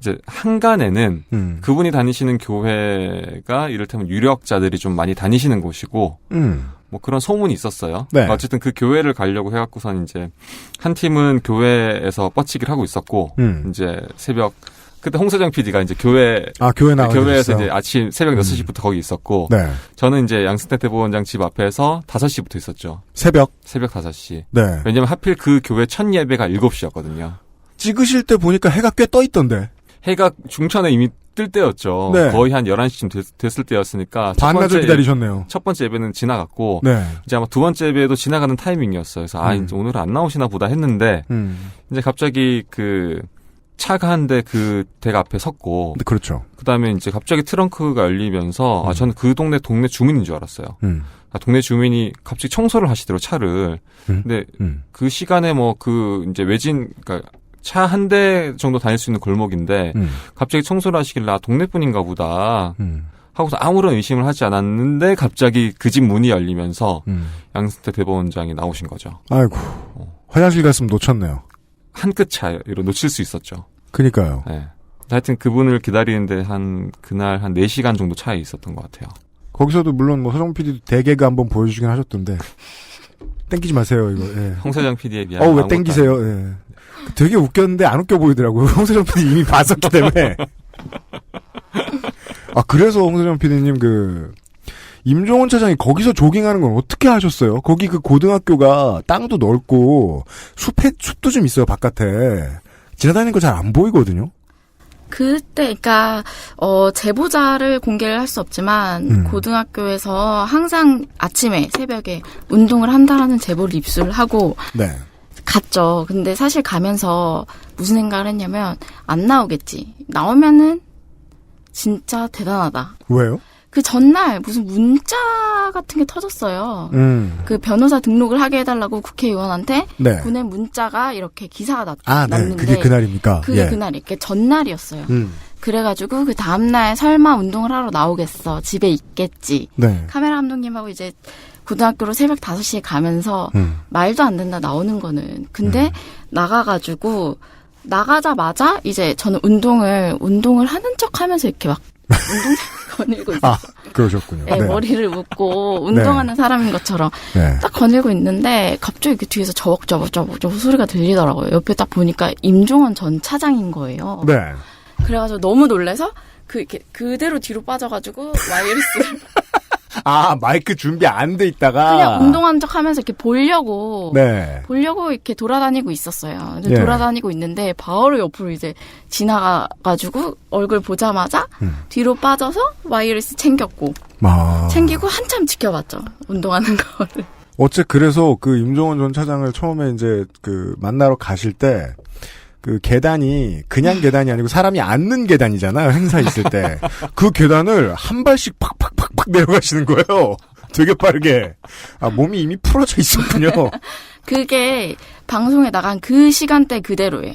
이제 한간에는 그분이 다니시는 교회가 이를테면 유력자들이 좀 많이 다니시는 곳이고 그런 소문이 있었어요. 네. 어쨌든 그 교회를 가려고 해갖고선 이제 한 팀은 교회에서 뻗치기를 하고 있었고 이제 새벽 그때 홍세정 PD가 이제 교회에서 이제 아침 새벽 6시부터 거기 있었고 네. 저는 이제 양승태 대법원장 집 앞에서 5시부터 있었죠. 새벽 5시. 네. 왜냐면 하필 그 교회 첫 예배가 7시였거든요. 찍으실 때 보니까 해가 꽤 떠 있던데. 해가 중천에 이미 뜰 때였죠. 네. 거의 한 11시쯤 됐을 때였으니까. 반나절 기다리셨네요. 첫 번째 예배는 지나갔고. 네. 이제 아마 두 번째 예배도 지나가는 타이밍이었어요. 그래서 이제 오늘은 안 나오시나 보다 했는데. 이제 갑자기 차가 한 대 그 댁 앞에 섰고. 그렇죠. 그 다음에 이제 갑자기 트렁크가 열리면서 저는 그 동네 주민인 줄 알았어요. 동네 주민이 갑자기 청소를 하시더라고요, 차를. 근데 그 시간에 이제 그러니까 차 한 대 정도 다닐 수 있는 골목인데 갑자기 청소를 하시길래 동네 분인가 보다 하고서 아무런 의심을 하지 않았는데 갑자기 그 집 문이 열리면서 양승태 대법원장이 나오신 거죠. 아이고. 화장실 갔으면 놓쳤네요. 한 끗 차이로 놓칠 수 있었죠. 그니까요. 네. 하여튼 그분을 기다리는데 그날 한 4시간 정도 차에 있었던 것 같아요. 거기서도 물론 뭐 서정훈 PD도 대개그 한번 보여주긴 하셨던데 땡기지 마세요 이거. 예. 홍사장 PD에 비해 왜 땡기세요? 예. 되게 웃겼는데 안 웃겨 보이더라고요. 홍사장 PD 이미 봤었기 때문에. 그래서 홍사장 PD님 임종원 차장이 거기서 조깅하는 건 어떻게 하셨어요? 거기 그 고등학교가 땅도 넓고 숲도 좀 있어요 바깥에. 지나다니는 거 잘 안 보이거든요. 그때, 그러니까 제보자를 공개를 할 수 없지만 고등학교에서 항상 아침에 새벽에 운동을 한다라는 제보를 입수를 하고 네. 갔죠. 근데 사실 가면서 무슨 생각을 했냐면 안 나오겠지. 나오면은 진짜 대단하다. 왜요? 그 전날 무슨 문자 같은 게 터졌어요. 그 변호사 등록을 하게 해달라고 국회의원한테 네. 보낸 문자가 이렇게 기사가 네. 났는데 그게 그날입니까? 그게 예. 그날이 전날이었어요. 그래가지고 그 다음날 설마 운동을 하러 나오겠어. 집에 있겠지. 네. 카메라 감독님하고 이제 고등학교로 새벽 5시에 가면서 말도 안 된다 나오는 거는. 근데 나가가지고 나가자마자 이제 저는 운동을 하는 척 하면서 이렇게 막 운동장을 거닐고 있어요. 그러셨군요. 네, 네. 머리를 묶고 운동하는 사람인 것처럼 딱 거닐고 있는데 갑자기 그 뒤에서 저벅저벅 소리가 들리더라고요. 옆에 딱 보니까 임종원 전 차장인 거예요. 네. 그래가지고 너무 놀래서 이렇게 그대로 뒤로 빠져가지고 와이어리스를 마이크 준비 안 돼 있다가 그냥 운동하는 척 하면서 이렇게 보려고 이렇게 돌아다니고 있었어요. 예. 돌아다니고 있는데 바로 옆으로 이제 지나가가지고 얼굴 보자마자 뒤로 빠져서 와이어리스 챙겼고 챙기고 한참 지켜봤죠. 운동하는 거를. 그래서 그 임종원 전 차장을 처음에 이제 만나러 가실 때 그 계단이 그냥 계단이 아니고 사람이 앉는 계단이잖아요. 행사 있을 때. 그 계단을 한 발씩 팍팍팍팍 내려가시는 거예요. 되게 빠르게. 몸이 이미 풀어져 있었군요. 그게 방송에 나간 그 시간대 그대로예요.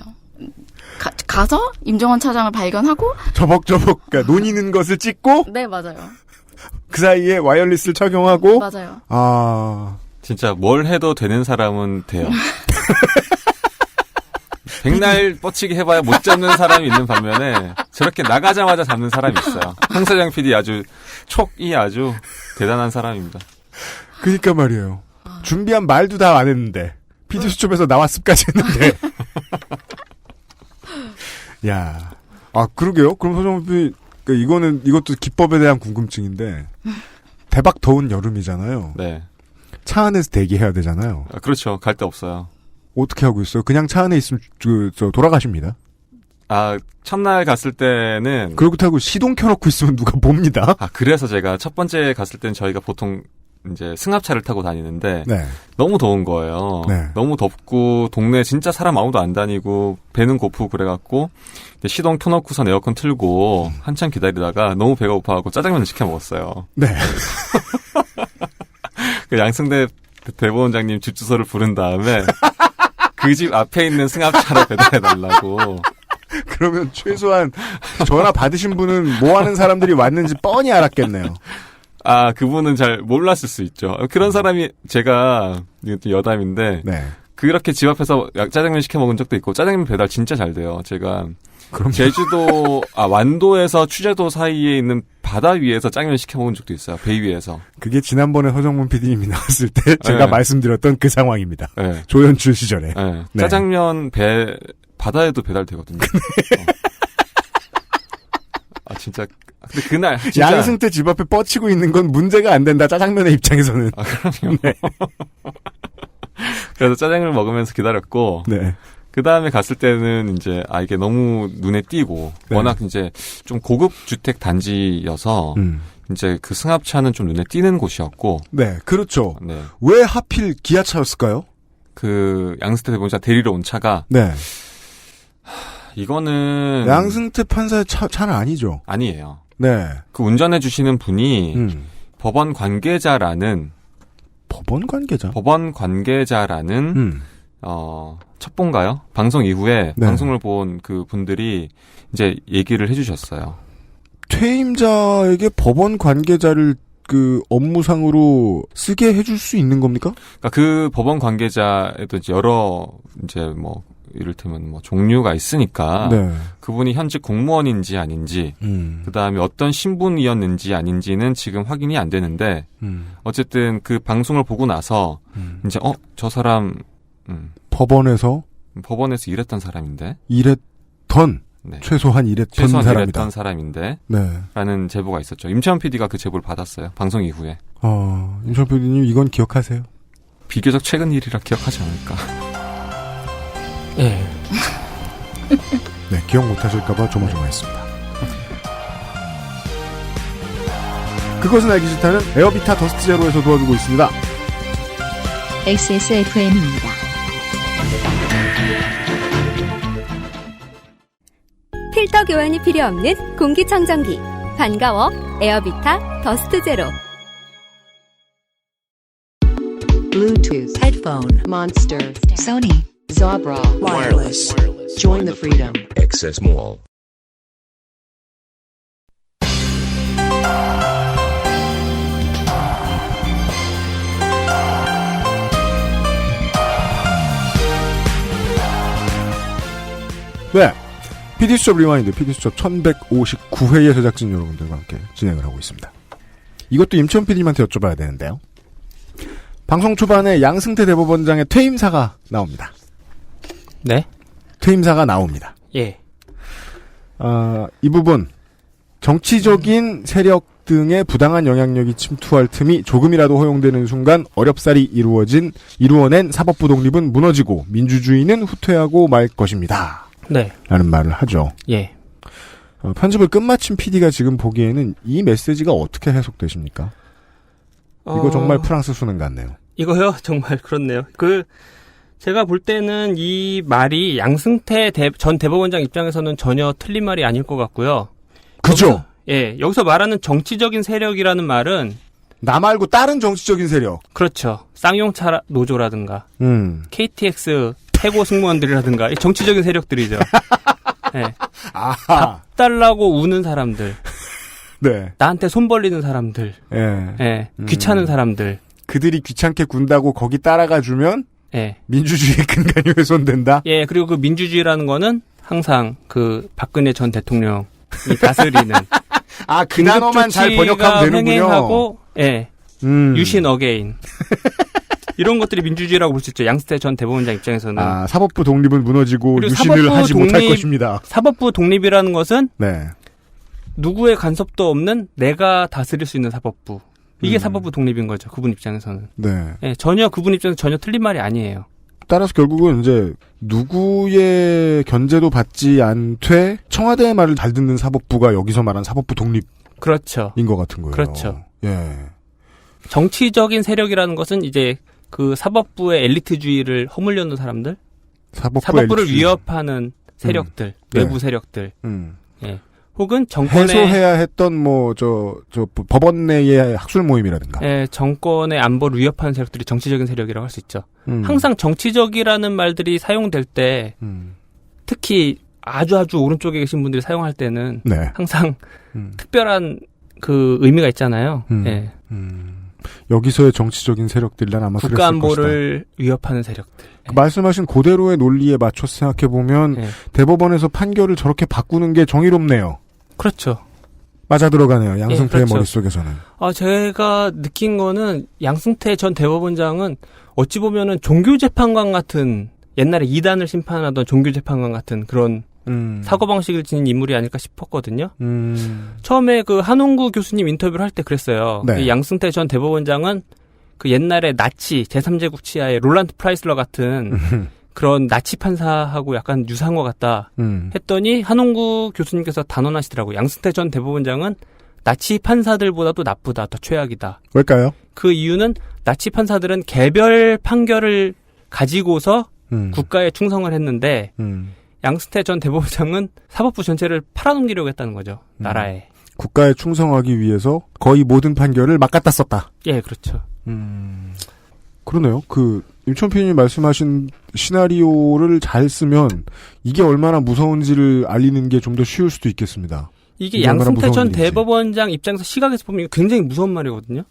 가서 임종원 차장을 발견하고 저벅저벅 그러니까 논이는 것을 찍고 네, 맞아요. 그 사이에 와이어리스를 착용하고 맞아요. 진짜 뭘 해도 되는 사람은 돼요. 백날 뻗치기 해봐야 못 잡는 사람이 있는 반면에 저렇게 나가자마자 잡는 사람이 있어요. 황사장 PD 촉이 아주 대단한 사람입니다. 그러니까 말이에요. 준비한 말도 다 안 했는데 PD 수첩에서 나왔습까지 했는데. 야, 그러게요. 그럼 서정훈 PD 이것도 기법에 대한 궁금증인데 대박 더운 여름이잖아요. 네. 차 안에서 대기해야 되잖아요. 그렇죠. 갈 데 없어요. 어떻게 하고 있어요? 그냥 차 안에 있으면 돌아가십니다. 첫날 갔을 때는 그렇다고 시동 켜놓고 있으면 누가 봅니다. 그래서 제가 첫 번째 갔을 때는 저희가 보통 이제 승합차를 타고 다니는데 네. 너무 더운 거예요. 네. 너무 덥고 동네 진짜 사람 아무도 안 다니고 배는 고프고 그래갖고 시동 켜놓고선 에어컨 틀고 한참 기다리다가 너무 배가 고파갖고 짜장면을 시켜 먹었어요. 네. 그 양승대 대법원장님 집 주소를 부른 다음에 그 집 앞에 있는 승합차로 배달해달라고. 그러면 최소한 전화 받으신 분은 뭐 하는 사람들이 왔는지 뻔히 알았겠네요. 그분은 잘 몰랐을 수 있죠. 그런 사람이 제가 이것도 여담인데 그렇게 집 앞에서 짜장면 시켜 먹은 적도 있고 짜장면 배달 진짜 잘 돼요. 제가 제주도 완도에서 취재도 사이에 있는 바다 위에서 짜장면 시켜 먹은 적도 있어요. 배 위에서. 그게 지난번에 서정문 PD님이 나왔을 때 제가 말씀드렸던 그 상황입니다. 조연출 시절에. 짜장면 바다에도 배달되거든요. 진짜. 근데 그날 진짜 양승태 집 앞에 뻗치고 있는 건 문제가 안 된다. 짜장면의 입장에서는. 그럼요. 그래서 짜장면을 먹으면서 기다렸고. 그 다음에 갔을 때는 이제 이게 너무 눈에 띄고 워낙 이제 좀 고급 주택 단지여서 이제 그 승합차는 좀 눈에 띄는 곳이었고. 네, 그렇죠. 왜 하필 기아차였을까요? 그 양승태 대법원장 데리러 온 차가. 이거는 양승태 판사의 차는 아니죠. 아니에요. 네. 그 운전해 주시는 분이 법원 관계자라는 첩보인가요? 방송 이후에 방송을 본 그 분들이 이제 얘기를 해주셨어요. 퇴임자에게 법원 관계자를 그 업무상으로 쓰게 해줄 수 있는 겁니까? 그러니까 그 법원 관계자에도 여러 이제 뭐 이를테면 뭐 종류가 있으니까 네. 그분이 현직 공무원인지 아닌지 그다음에 어떤 신분이었는지 아닌지는 지금 확인이 안 되는데 어쨌든 그 방송을 보고 나서 이제 저 사람 법원에서 일했던 사람인데 네. 최소한 일했던 사람이다. 일했던 사람인데 네. 라는 제보가 있었죠. 임채원 PD가 그 제보를 받았어요. 방송 이후에. 임채원 PD님 이건 기억하세요? 비교적 최근 일이라 기억하지 않을까. 예. 네, 기억 못하실까봐 조마조마했습니다. 그것은 알기 싫다는 에어비타 더스트 제로에서 도와주고 있습니다. XSFM입니다. 필터 교환이 필요 없는 공기청정기. 반가워 에어비타 더스트 제로. Bluetooth headphone Monster Sony Zabra Wireless. Join the freedom. Access Mall. 네. PD수첩 리와인드, PD수첩 1159회의 제작진 여러분들과 함께 진행을 하고 있습니다. 이것도 임채원 PD님한테 여쭤봐야 되는데요. 방송 초반에 양승태 대법원장의 퇴임사가 나옵니다. 네? 퇴임사가 나옵니다. 예. 이 부분, 정치적인 세력 등의 부당한 영향력이 침투할 틈이 조금이라도 허용되는 순간 어렵사리 이루어낸 사법부 독립은 무너지고 민주주의는 후퇴하고 말 것입니다. 네. 라는 말을 하죠. 예. 편집을 끝마친 PD가 지금 보기에는 이 메시지가 어떻게 해석되십니까? 이거 정말 프랑스 수능 같네요. 이거요? 정말 그렇네요. 제가 볼 때는 이 말이 양승태 전 대법원장 입장에서는 전혀 틀린 말이 아닐 것 같고요. 그죠? 여기서 말하는 정치적인 세력이라는 말은 나 말고 다른 정치적인 세력. 그렇죠. 쌍용차 노조라든가 KTX 해고 승무원들이라든가 이 정치적인 세력들이죠. 네. 밥 달라고 우는 사람들. 네. 나한테 손 벌리는 사람들. 귀찮은 사람들. 그들이 귀찮게 군다고 거기 따라가 주면 예. 민주주의의 근간이 훼손된다? 예, 그리고 그 민주주의라는 거는 항상 그 박근혜 전 대통령이 다스리는. 그 단어만 잘 번역하면 되는군요. 횡행하고, 유신 어게인. 이런 것들이 민주주의라고 볼 수 있죠. 양승태 전 대법원장 입장에서는. 사법부 독립은 무너지고 유신을 하지 못할 것입니다. 사법부 독립이라는 것은 네. 누구의 간섭도 없는 내가 다스릴 수 있는 사법부. 이게 사법부 독립인 거죠. 그분 입장에서는. 네. 전혀 그분 입장에서 전혀 틀린 말이 아니에요. 따라서 결국은 이제 누구의 견제도 받지 않되 청와대의 말을 잘 듣는 사법부가 여기서 말한 사법부 독립. 그렇죠. 인 것 같은 거예요. 그렇죠. 예. 정치적인 세력이라는 것은 이제 그 사법부의 엘리트주의를 허물려 놓은 사람들, 사법부를 위협하는 세력들, 외부 세력들, 예. 혹은 정권의 해소해야 했던 법원 내의 학술 모임이라든가, 예, 정권의 안보를 위협하는 세력들이 정치적인 세력이라고 할 수 있죠. 항상 정치적이라는 말들이 사용될 때, 특히 아주 오른쪽에 계신 분들이 사용할 때는 항상 특별한 그 의미가 있잖아요. 예. 여기서의 정치적인 세력들이란 아마 국가 안보를 위협하는 세력들. 말씀하신 그대로의 논리에 맞춰서 생각해보면 대법원에서 판결을 저렇게 바꾸는 게 정의롭네요. 그렇죠. 맞아 들어가네요. 양승태의 그렇죠. 머릿속에서는. 제가 느낀 거는 양승태 전 대법원장은 어찌 보면은 종교재판관 같은 옛날에 이단을 심판하던 종교재판관 같은 그런 사고방식을 지닌 인물이 아닐까 싶었거든요. 처음에 그 한홍구 교수님 인터뷰를 할 때 그랬어요. 네. 이 양승태 전 대법원장은 그 옛날에 나치 제3제국 치하의 롤란드 프라이슬러 같은 그런 나치 판사하고 약간 유사한 것 같다 했더니 한홍구 교수님께서 단언하시더라고요. 양승태 전 대법원장은 나치 판사들보다도 나쁘다, 더 최악이다. 왜일까요? 그 이유는 나치 판사들은 개별 판결을 가지고서 국가에 충성을 했는데 양승태 전 대법원장은 사법부 전체를 팔아넘기려고 했다는 거죠. 나라에. 국가에 충성하기 위해서 거의 모든 판결을 막 갖다 썼다. 예, 그렇죠. 그러네요. 임천 PD님 말씀하신 시나리오를 잘 쓰면 이게 얼마나 무서운지를 알리는 게 좀 더 쉬울 수도 있겠습니다. 이게 양승태 전 대법원장 입장에서 시각에서 보면 굉장히 무서운 말이거든요.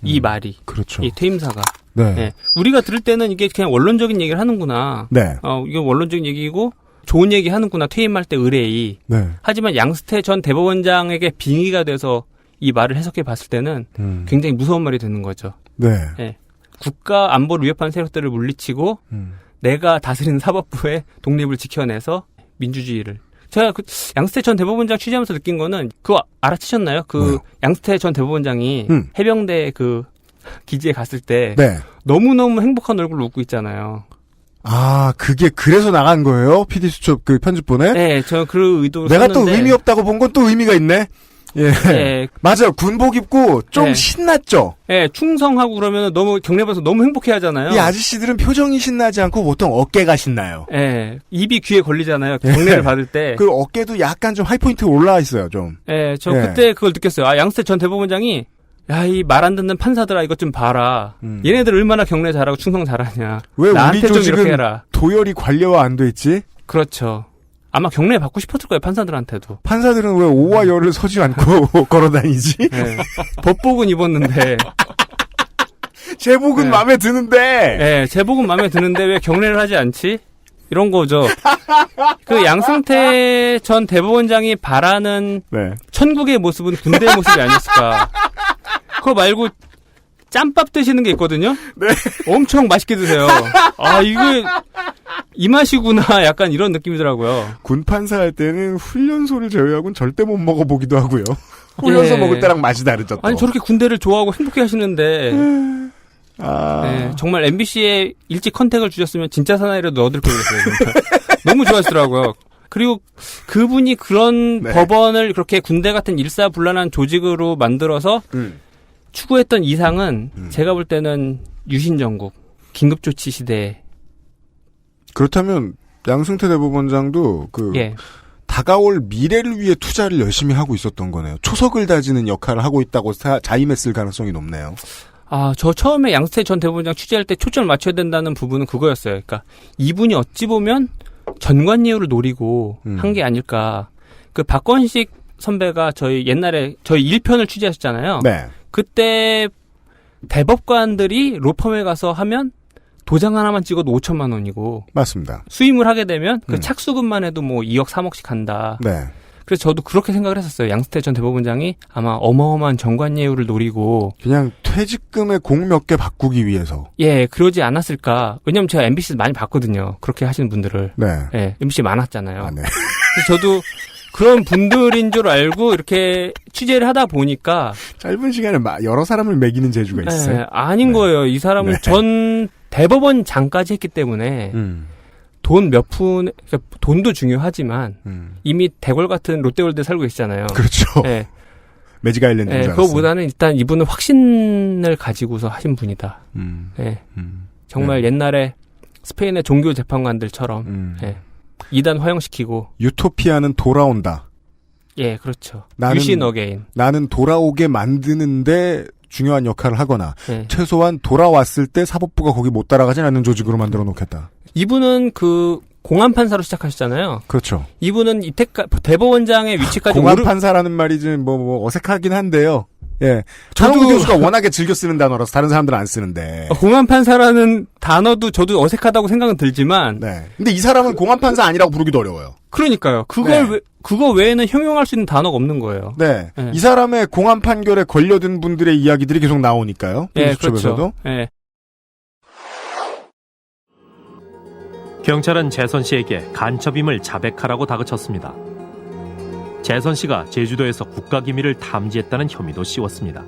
이 말이. 그렇죠. 이 퇴임사가. 네. 예. 우리가 들을 때는 이게 그냥 원론적인 얘기를 하는구나. 네. 이게 원론적인 얘기고 좋은 얘기 하는구나. 퇴임할 때 의뢰이. 네. 하지만 양승태 전 대법원장에게 빙의가 돼서 이 말을 해석해 봤을 때는 굉장히 무서운 말이 되는 거죠. 네. 예. 국가 안보를 위협하는 세력들을 물리치고 내가 다스리는 사법부의 독립을 지켜내서 민주주의를. 제가 그 양승태 전 대법원장 취재하면서 느낀 거는 그거 알아채셨나요? 양승태 전 대법원장이 해병대 그 기지에 갔을 때 네. 너무너무 행복한 얼굴로 웃고 있잖아요. 아, 그게 그래서 나간 거예요? PD 수첩 그 편집본에? 네, 저 그 의도로 내가 썼는데. 또 의미 없다고 본 건 또 의미가 있네. 예. 네. 맞아요. 군복 입고 좀 네. 신났죠. 예, 충성하고 그러면 너무 경례받아서 너무 행복해 하잖아요. 이 아저씨들은 표정이 신나지 않고 보통 어깨가 신나요. 예, 입이 귀에 걸리잖아요. 경례를 받을 때. 그 어깨도 약간 좀 하이포인트 올라와 있어요, 좀. 예, 저 그때 그걸 느꼈어요. 아, 양승태 전 대법원장이 야, 이 말 안 듣는 판사들아 이것 좀 봐라. 얘네들 얼마나 경례 잘하고 충성 잘하냐. 왜 나한테 우리 좀 이렇게 조직은 해라. 도열이 관례화 안 돼 있지? 그렇죠. 아마 경례 받고 싶었을 거예요, 판사들한테도. 판사들은 왜 오와 열을 서지 않고 걸어다니지? 네. 법복은 입었는데. 제복은 네. 마음에 드는데. 네, 제복은 마음에 드는데 왜 경례를 하지 않지? 이런 거죠. 그 양승태 전 대법원장이 바라는 네. 천국의 모습은 군대의 모습이 아니었을까. 그거 말고 짬밥 드시는 게 있거든요. 네. 엄청 맛있게 드세요. 아, 이게 이 맛이구나. 약간 이런 느낌이더라고요. 군판사 할 때는 훈련소를 제외하고는 절대 못 먹어보기도 하고요. 훈련소 예. 먹을 때랑 맛이 다르죠. 또. 아니 저렇게 군대를 좋아하고 행복해 하시는데 네, 정말 MBC에 일찍 컨택을 주셨으면 진짜 사나이라도 넣어드릴 뻔했어요. 너무 좋아하시더라고요. 그리고 그분이 그런 법원을 그렇게 군대 같은 일사불란한 조직으로 만들어서 추구했던 이상은 제가 볼 때는 유신정국, 긴급조치 시대. 그렇다면 양승태 대법원장도 예. 다가올 미래를 위해 투자를 열심히 하고 있었던 거네요. 초석을 다지는 역할을 하고 있다고 자임했을 가능성이 높네요. 아, 저 처음에 양승태 전 대법원장 취재할 때 초점을 맞춰야 된다는 부분은 그거였어요. 그러니까 이분이 어찌 보면 전관예우를 노리고 한 게 아닐까. 그 박건식 선배가 저희 옛날에 저희 1편을 취재하셨잖아요. 네. 그때 대법관들이 로펌에 가서 하면 도장 하나만 찍어도 5천만 원이고. 맞습니다. 수임을 하게 되면 그 착수금만 해도 뭐 2억 3억씩 간다. 네. 그래서 저도 그렇게 생각을 했었어요. 양승태 전 대법원장이 아마 어마어마한 전관예우를 노리고 그냥 퇴직금의 공 몇 개 바꾸기 위해서. 예, 그러지 않았을까. 왜냐면 제가 MBC 많이 봤거든요. 그렇게 하시는 분들을. 네. 예, MBC 많았잖아요. 아, 네. 그래서 저도 그런 분들인 줄 알고 이렇게 취재를 하다 보니까 짧은 시간에 여러 사람을 매기는 재주가 있어요. 예, 아닌 거예요. 이 사람은 전 대법원장까지 했기 때문에 돈 몇 푼, 그러니까 돈도 중요하지만 이미 대궐 같은 롯데월드에 살고 계시잖아요. 그렇죠. 예. 매직 아일랜드인 줄 알았어요. 그거보다는 일단 이분은 확신을 가지고서 하신 분이다. 예. 정말 옛날에 스페인의 종교 재판관들처럼 예. 이단 허용시키고 유토피아는 돌아온다. 예, 그렇죠. 나는, 유신 어게인. 나는 돌아오게 만드는데 중요한 역할을 하거나 네. 최소한 돌아왔을 때 사법부가 거기 못 따라가진 않는 조직으로 만들어 놓겠다. 이분은 그 공안판사로 시작하셨잖아요. 그렇죠. 이분은 이때까 대법원장의 위치까지 공안판사라는 말이 좀 뭐 어색하긴 한데요. 예. 전학우 교수가 워낙에 즐겨 쓰는 단어라서 다른 사람들은 안 쓰는데. 공안판사라는 단어도 저도 어색하다고 생각은 들지만. 네. 근데 이 사람은 공안판사 아니라고 부르기도 어려워요. 그러니까요. 그거 외에는 형용할 수 있는 단어가 없는 거예요. 네. 이 사람의 공안 판결에 걸려든 분들의 이야기들이 계속 나오니까요. 예, 그렇죠. 예. 경찰은 재선 씨에게 간첩임을 자백하라고 다그쳤습니다. 재선 씨가 제주도에서 국가기밀을 탐지했다는 혐의도 씌웠습니다.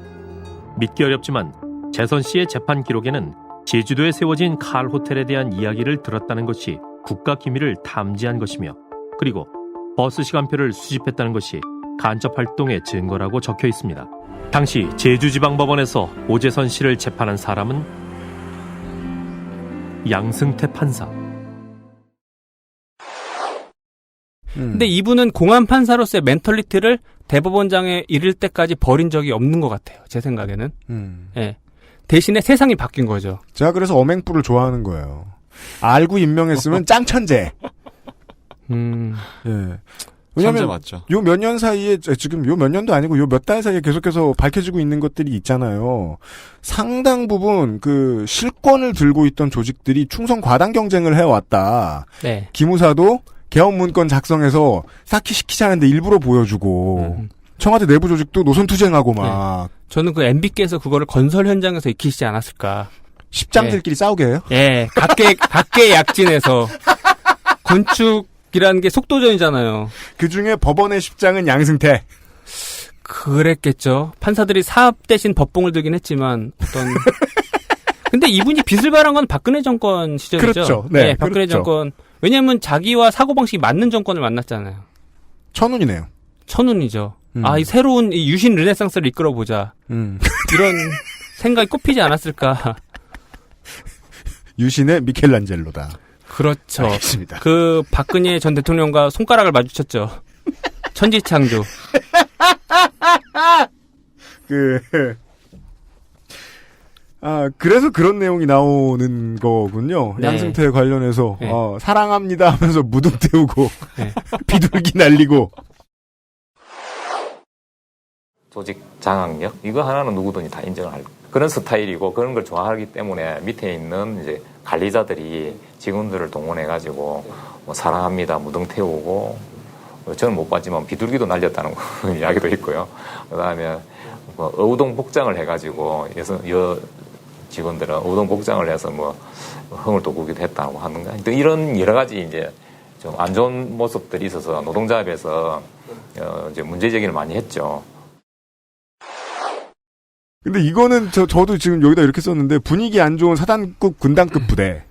믿기 어렵지만 재선 씨의 재판 기록에는 제주도에 세워진 칼 호텔에 대한 이야기를 들었다는 것이 국가기밀을 탐지한 것이며 그리고 버스 시간표를 수집했다는 것이 간첩 활동의 증거라고 적혀 있습니다. 당시 제주지방법원에서 오재선 씨를 재판한 사람은 양승태 판사. 근데 이분은 공안판사로서의 멘털리티를 대법원장에 이를 때까지 버린 적이 없는 것 같아요. 제 생각에는. 예. 대신에 세상이 바뀐 거죠. 제가 그래서 어맹부를 좋아하는 거예요. 알고 임명했으면 짱천재. 예. 왜냐면 맞죠. 요 몇 년 사이에 지금 요 몇 년도 아니고 요 몇 달 사이에 계속해서 밝혀지고 있는 것들이 있잖아요. 상당 부분 그 실권을 들고 있던 조직들이 충성 과당 경쟁을 해왔다. 네. 기무사도 개헌 문건 작성해서 쌓기 시키자는데 일부러 보여주고 청와대 내부 조직도 노선 투쟁하고 막. 네. 저는 그 MB께서 그거를 건설 현장에서 익히시지 않았을까. 십장들끼리 싸우게 해요? 예, 각계 약진에서 건축이라는 게 속도전이잖아요. 그 중에 법원의 십장은 양승태. 그랬겠죠. 판사들이 사업 대신 법봉을 들긴 했지만 근데 이분이 빚을 발한 건 박근혜 정권 시절이죠. 그렇죠. 네, 박근혜 그렇죠. 정권. 왜냐하면 자기와 사고방식이 맞는 정권을 만났잖아요. 천운이네요. 천운이죠. 이 새로운 이 유신 르네상스를 이끌어보자. 이런 생각이 꼽히지 않았을까. 유신의 미켈란젤로다. 그렇죠. 알겠습니다. 그 박근혜 전 대통령과 손가락을 마주쳤죠. 천지창조. 그래서 그런 내용이 나오는 거군요. 네. 양승태 관련해서 네. 사랑합니다 하면서 무등 태우고 네. 비둘기 날리고. 조직 장악력 이거 하나는 누구든지 다 인정을 할 그런 스타일이고 그런 걸 좋아하기 때문에 밑에 있는 이제 관리자들이 직원들을 동원해 가지고 뭐 사랑합니다 무등 태우고 저는 못 봤지만 비둘기도 날렸다는 이야기도 있고요. 그다음에 뭐 의동 복장을 해가지고 여 직원들은 의동 복장을 해서 뭐 흥을 돋구기도 했다고 하는가 이런 여러 가지 이제 좀 안 좋은 모습들이 있어서 노동조합에서 이제 문제 제기를 많이 했죠. 근데 이거는 저도 지금 여기다 이렇게 썼는데 분위기 안 좋은 사단급 군단급 부대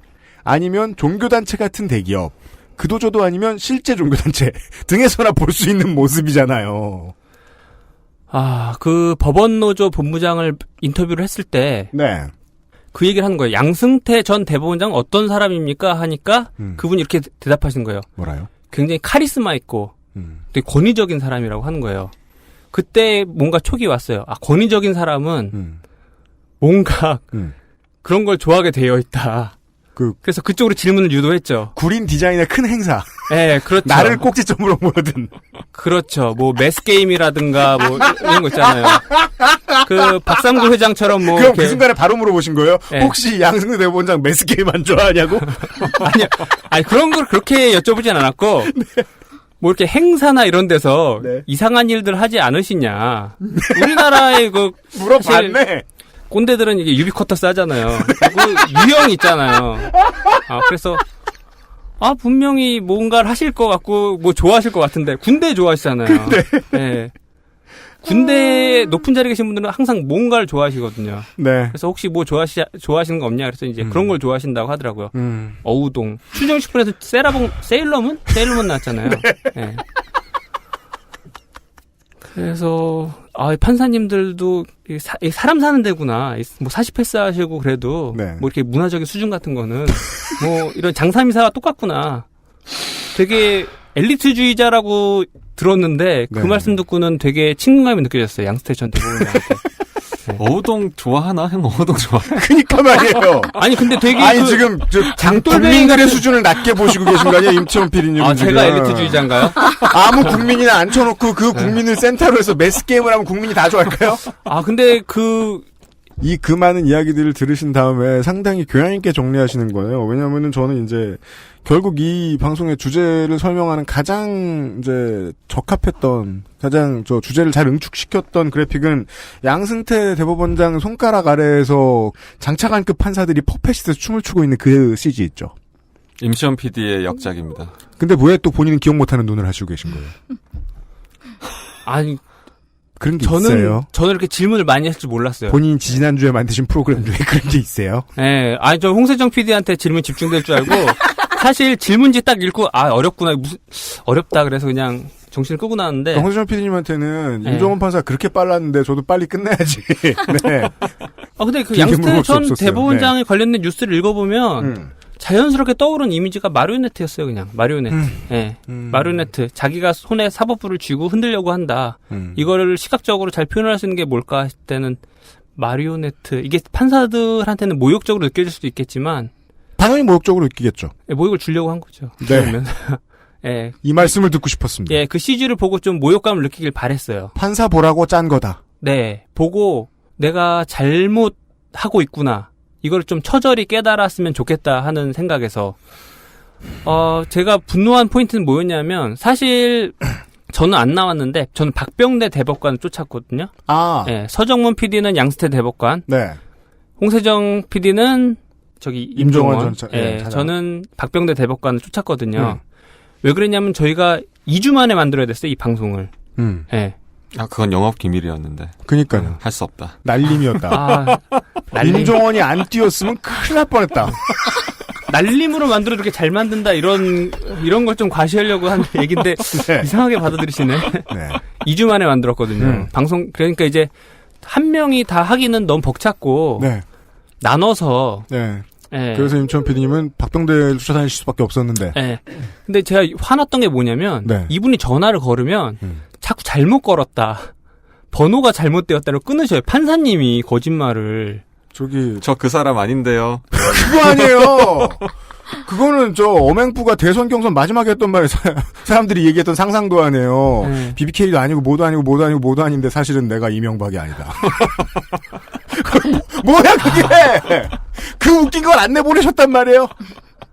아니면 종교단체 같은 대기업 그도저도 아니면 실제 종교단체 등에서나 볼 수 있는 모습이잖아요. 그 법원노조 본부장을 인터뷰를 했을 때 네. 그 얘기를 하는 거예요. 양승태 전 대법원장 어떤 사람입니까? 하니까 그분이 이렇게 대답하신 거예요. 뭐라요? 굉장히 카리스마 있고 되게 권위적인 사람이라고 하는 거예요. 그때 뭔가 촉이 왔어요. 권위적인 사람은 뭔가 그런 걸 좋아하게 되어 있다. 그래서 그쪽으로 질문을 유도했죠. 구린 디자인의 큰 행사. 네, 그렇죠. 나를 꼭지점으로 모여든. 그렇죠. 뭐 매스게임이라든가 뭐 이런 거 있잖아요. 그 박삼구 회장처럼 뭐 그럼 그 순간에 바로 물어보신 거예요? 네. 혹시 양승태 대법원장 매스게임 안 좋아하냐고? 아니 그런 걸 그렇게 여쭤보진 않았고 뭐 이렇게 행사나 이런 데서 이상한 일들 하지 않으시냐. 우리나라의 그 물어봤네. 꼰대들은 이게 유비쿼터 싸잖아요. 그 유형 있잖아요. 그래서 분명히 뭔가를 하실 것 같고 뭐 좋아하실 것 같은데 군대 좋아하시잖아요. 네. 군대 높은 자리에 계신 분들은 항상 뭔가를 좋아하시거든요. 네. 그래서 혹시 뭐 좋아하시는 거 없냐 그래서 이제 그런 걸 좋아하신다고 하더라고요. 어우동. 출정식품에서 세일러문 나왔잖아요. 네. 그래서 판사님들도 사람 사는 데구나. 뭐 40패스 하시고 그래도 뭐 이렇게 문화적인 수준 같은 거는 뭐 이런 장사미사와 똑같구나. 되게 엘리트주의자라고 들었는데 그 말씀 듣고는 되게 친근감이 느껴졌어요. 양승태 전 대법원장한테. 어우동 좋아하나? 형 어우동 좋아하나? 그니까 말이에요. 아니 근데 되게 지금 국민들의 수준을 낮게 보시고 계신 거 아니에요? 임채원 PD님. 제가 엘리트주의자인가요? 아무 국민이나 앉혀놓고 그 국민을 센터로 해서 매스게임을 하면 국민이 다 좋아할까요? 근데 그 많은 이야기들을 들으신 다음에 상당히 교양 있게 정리하시는 거예요. 왜냐면은 저는 이제 결국 이 방송의 주제를 설명하는 가장 이제 적합했던 가장 주제를 잘 응축시켰던 그래픽은 양승태 대법원장 손가락 아래에서 장차관급 판사들이 퍼펫에서 춤을 추고 있는 그 CG 있죠. 임시원 PD의 역작입니다. 근데 왜 또 본인은 기억 못하는 눈을 하시고 계신 거예요? 아니 그런 게 있어요. 저는 이렇게 질문을 많이 했을 줄 몰랐어요. 본인이 지난주에 만드신 프로그램 중에 그런 게 있어요? 네. 저 홍세정 PD한테 질문 집중될 줄 알고 사실 질문지 딱 읽고 어렵구나. 어렵다 그래서 그냥 정신을 끄고 나왔는데. 홍세정 PD님한테는 임종원 판사 그렇게 빨랐는데 저도 빨리 끝내야지. 네. 근데 그 양승태 전 대법원장에 관련된 뉴스를 읽어보면 자연스럽게 떠오른 이미지가 마리오네트였어요. 그냥 마리오네트. 네. 마리오네트. 자기가 손에 사법부를 쥐고 흔들려고 한다. 이거를 시각적으로 잘 표현할 수 있는 게 뭘까 했을 때는 마리오네트. 이게 판사들한테는 모욕적으로 느껴질 수도 있겠지만 당연히 모욕적으로 느끼겠죠. 모욕을 주려고 한 거죠. 네. 예. 이 말씀을 듣고 싶었습니다. 예, 그 CG를 보고 좀 모욕감을 느끼길 바랬어요. 판사 보라고 짠 거다. 네, 보고 내가 잘못하고 있구나. 이걸 좀 처절히 깨달았으면 좋겠다 하는 생각에서 제가 분노한 포인트는 뭐였냐면 사실 저는 안 나왔는데 저는 박병대 대법관을 쫓았거든요. 아. 네, 서정문 PD는 양스태 대법관. 네. 홍세정 PD는 저기 임종원. 예, 저는 박병대 대법관을 쫓았거든요. 왜 그랬냐면 저희가 2주 만에 만들어야 됐어요, 이 방송을. 예. 아, 그건 영업 기밀이었는데. 그니까요. 할 수 없다. 날림이었다. 임종원이 안 뛰었으면 큰일 날 뻔했다. 날림으로 만들어 이렇게 잘 만든다 이런 걸 좀 과시하려고 한 얘기인데 네. 이상하게 받아들이시네. 네. 2주 만에 만들었거든요. 방송 그러니까 이제 한 명이 다 하기는 너무 벅찼고 네. 나눠서. 네. 예. 그래서 임천 PD님은 박병대를 쫓아다니실 수밖에 없었는데. 네. 근데 제가 화났던 게 뭐냐면 네. 이분이 전화를 걸으면 자꾸 잘못 걸었다. 번호가 잘못되었다고 끊으셔요. 판사님이 거짓말을. 저 그 사람 아닌데요. 그거 아니에요. 그거는 저 엄행부가 대선 경선 마지막에 했던 말에 사람들이 얘기했던 상상도 아니에요. BBK도 아니고 뭐도 아닌데 사실은 내가 이명박이 아니다. 뭐야 그게? 그 웃긴 걸 안 내보내셨단 말이에요.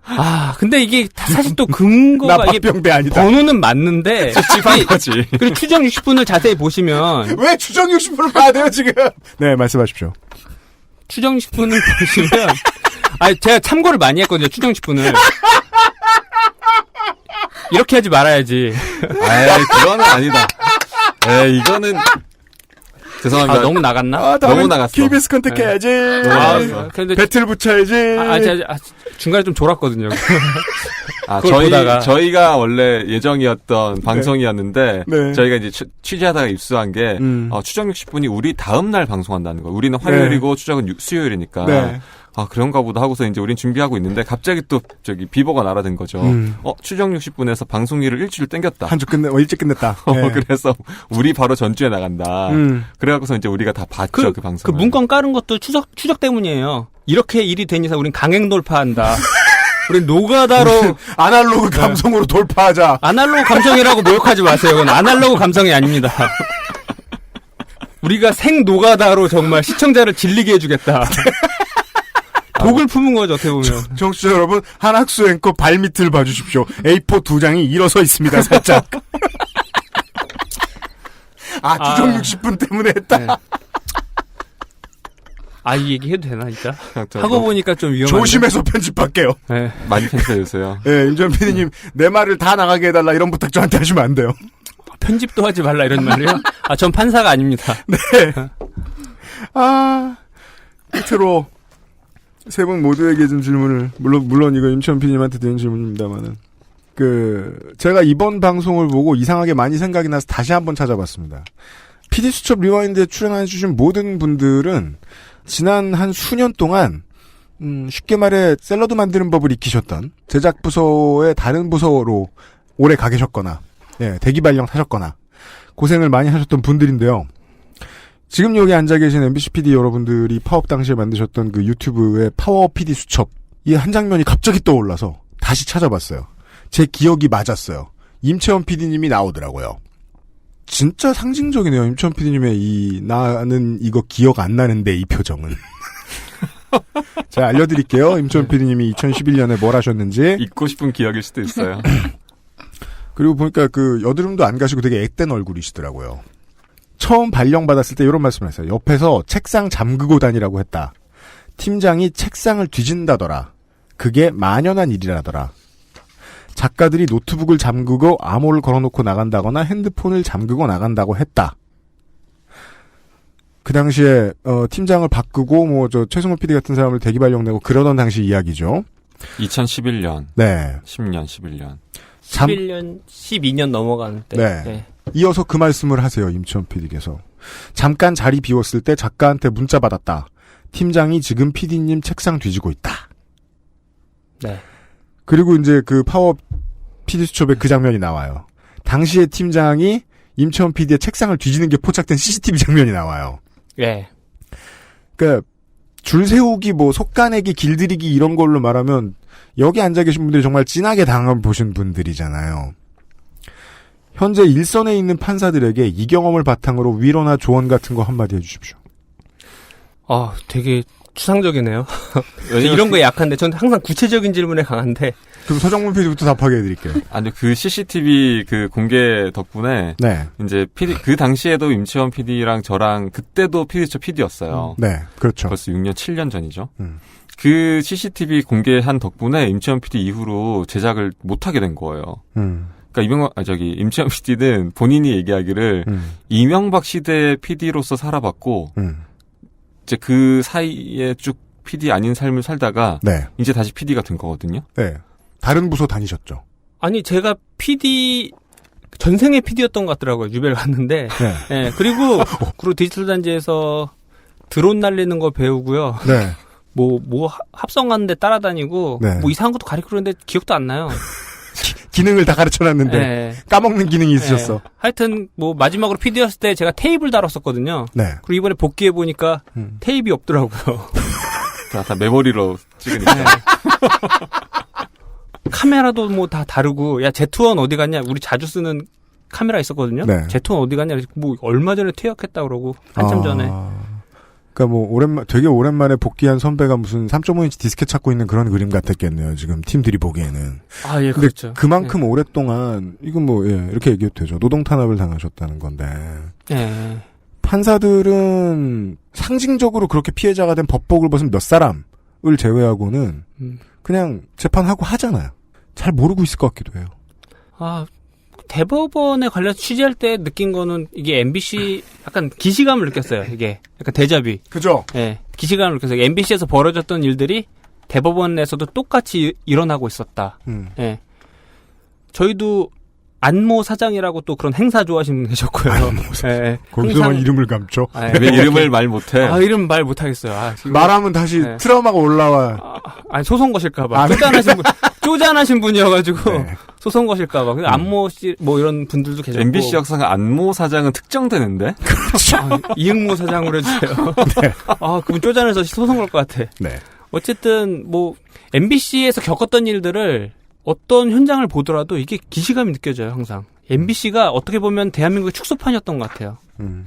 아, 근데 이게 사실 또 근거가 나 박병대 아니다. 번호는 맞는데 찝찝한 거지. 그리고 추정 60분을 자세히 보시면 왜 추정 60분을 봐야 돼요 지금? 네, 말씀하십시오. 추정 10분을 보시면 제가 참고를 많이 했거든요. 추정 10분을. 이렇게 하지 말아야지. 그거는 아니다. 이거는 죄송합니다. 너무 나갔나? 너무 나갔어. KBS 컨택해야지. 배틀 붙여야지. 제가 중간에 좀 졸았거든요. 저희가 원래 예정이었던 방송이었는데 네. 저희가 이제 취재하다가 입수한 게 추정 60분이 우리 다음 날 방송한다는 거예요. 우리는 화요일이고 추정은 수요일이니까. 네. 그런가 보다 하고서 이제 우린 준비하고 있는데 갑자기 또 비버가 날아든 거죠. 추정 60분에서 방송일을 일주일 땡겼다. 한 주 일찍 끝냈다. 네. 그래서 우리 바로 전주에 나간다. 그래갖고서 이제 우리가 다 봤죠, 그 방송. 그 문건 깔은 것도 추적 때문이에요. 이렇게 일이 된 이상 우린 강행 돌파한다. 우린 노가다로 아날로그 감성으로 돌파하자. 아날로그 감성이라고 모욕하지 마세요. 그건 아날로그 감성이 아닙니다. 우리가 생 노가다로 정말 시청자를 질리게 해주겠다. 독을 품은 거죠, 어떻게 보면. 청취자 여러분, 한학수 앵커 발밑을 봐주십시오. A4 2장이 일어서 있습니다, 살짝. 추정 60분 때문에 했다. 네. 이 얘기 해도 되나, 진짜? 하고 보니까 좀 위험한데. 조심해서 편집할게요. 네. 많이 편집해주세요. 네, 임전 PD님, 내 말을 다 나가게 해달라, 이런 부탁 저한테 하시면 안 돼요. 편집도 하지 말라, 이런 말이요? 전 판사가 아닙니다. 네. 끝으로, 세 분 모두에게 준 질문을, 물론 이거 임천 PD님한테 드린 질문입니다만은, 제가 이번 방송을 보고 이상하게 많이 생각이 나서 다시 한번 찾아봤습니다. PD수첩 리와인드에 출연해주신 모든 분들은, 지난 한 수년 동안 쉽게 말해 샐러드 만드는 법을 익히셨던 제작부서의 다른 부서로 오래 가 계셨거나 대기 발령 타셨거나 고생을 많이 하셨던 분들인데요. 지금 여기 앉아 계신 MBC PD 여러분들이 파업 당시에 만드셨던 그 유튜브의 파워 PD 수첩 이 한 장면이 갑자기 떠올라서 다시 찾아봤어요. 제 기억이 맞았어요. 임채원 PD님이 나오더라고요. 진짜 상징적이네요. 임천 PD님의 나는 이거 기억 안 나는데 이 표정은. 제가 알려드릴게요. 임천 PD님이 2011년에 뭘 하셨는지. 잊고 싶은 기억일 수도 있어요. 그리고 보니까 여드름도 안 가시고 되게 액된 얼굴이시더라고요. 처음 발령받았을 때 이런 말씀을 했어요. 옆에서 책상 잠그고 다니라고 했다. 팀장이 책상을 뒤진다더라. 그게 만연한 일이라더라. 작가들이 노트북을 잠그고 암호를 걸어놓고 나간다거나 핸드폰을 잠그고 나간다고 했다. 그 당시에 팀장을 바꾸고 최승호 PD 같은 사람을 대기 발령 내고 그러던 당시 이야기죠. 2011년. 네. 10년, 11년. 11년, 12년 넘어가는 때. 네. 이어서 그 말씀을 하세요. 임천 PD께서. 잠깐 자리 비웠을 때 작가한테 문자 받았다. 팀장이 지금 PD님 책상 뒤지고 있다. 네. 그리고 이제 그 파워 PD 수첩에 그 장면이 나와요. 당시에 팀장이 임채원 PD의 책상을 뒤지는 게 포착된 CCTV 장면이 나와요. 예. 그러니까 줄 세우기, 속가내기, 길들이기 이런 걸로 말하면 여기 앉아 계신 분들이 정말 진하게 당해보신 분들이잖아요. 현재 일선에 있는 판사들에게 이 경험을 바탕으로 위로나 조언 같은 거 한마디 해주십시오. 되게 추상적이네요. 이런 거에 약한데 저는 항상 구체적인 질문에 강한데. 그럼 서정문 PD부터 답하게 해드릴게요. 아니 그 CCTV 그 공개 덕분에 네. 이제 PD 그 당시에도 임채원 PD랑 저랑 그때도 PD처 PD였어요. 네, 그렇죠. 벌써 6년 7년 전이죠. 그 CCTV 공개한 덕분에 임채원 PD 이후로 제작을 못 하게 된 거예요. 그러니까 임채원 PD는 본인이 얘기하기를 이명박 시대의 PD로서 살아봤고 이제 그 사이에 쭉 PD 아닌 삶을 살다가 네. 이제 다시 PD가 된 거거든요. 네. 다른 부서 다니셨죠? 아니 제가 PD 전생의 PD였던 것 같더라고요. 유배를 갔는데. 네. 네. 그리고 디지털 단지에서 드론 날리는 거 배우고요. 네. 뭐 합성하는데 따라다니고 네. 뭐 이상한 것도 가르쳐 그러는데 기억도 안 나요. 기능을 다 가르쳐놨는데 네. 까먹는 기능이 있으셨어. 네. 하여튼 뭐 마지막으로 PD였을 때 제가 테이프를 다뤘었거든요. 네. 그리고 이번에 복귀해 보니까 테이프가 없더라고요. 다 메모리로 찍으니까. 네. 카메라도 뭐 다 다르고 야 제트원 어디 갔냐? 우리 자주 쓰는 카메라 있었거든요. 네. 제트원 어디 갔냐? 뭐 얼마 전에 퇴역했다 그러고 한참 전에. 그러니까 뭐 되게 오랜만에 복귀한 선배가 무슨 3.5인치 디스켓 찾고 있는 그런 그림 같았겠네요. 지금 팀들이 보기에는. 예, 근데 그렇죠. 그만큼 오랫동안 이건 뭐 이렇게 얘기해도 되죠. 노동 탄압을 당하셨다는 건데. 예. 판사들은 상징적으로 그렇게 피해자가 된 법복을 벗은 몇 사람을 제외하고는 그냥 재판하고 하잖아요. 잘 모르고 있을 것 같기도 해요. 대법원에 관련해서 취재할 때 느낀 거는 이게 MBC 약간 기시감을 느꼈어요. 이게 약간 데자뷰. 그죠? 예. 기시감을 느꼈어요. MBC에서 벌어졌던 일들이 대법원에서도 똑같이 일어나고 있었다. 예. 저희도 안모 사장이라고 또 그런 행사 좋아하시는 분 계셨고요. 안모 사장. 예. 거기서만 이름을 감죠. 왜 이름을 말 못해? 이름 말 못하겠어요. 말하면 다시 트라우마가 올라와. 소송 거실까봐. 쪼잔하신 분이어가지고 소송 거실까봐. 안모 씨 뭐 이런 분들도 계셨고. MBC 역사가 안모 사장은 특정되는데? 이응모 사장으로 해주세요. 네. 그분 쪼잔해서 소송 걸 것 같아. 네. 어쨌든 뭐 MBC에서 겪었던 일들을 어떤 현장을 보더라도 이게 기시감이 느껴져요, 항상. MBC가 어떻게 보면 대한민국의 축소판이었던 것 같아요.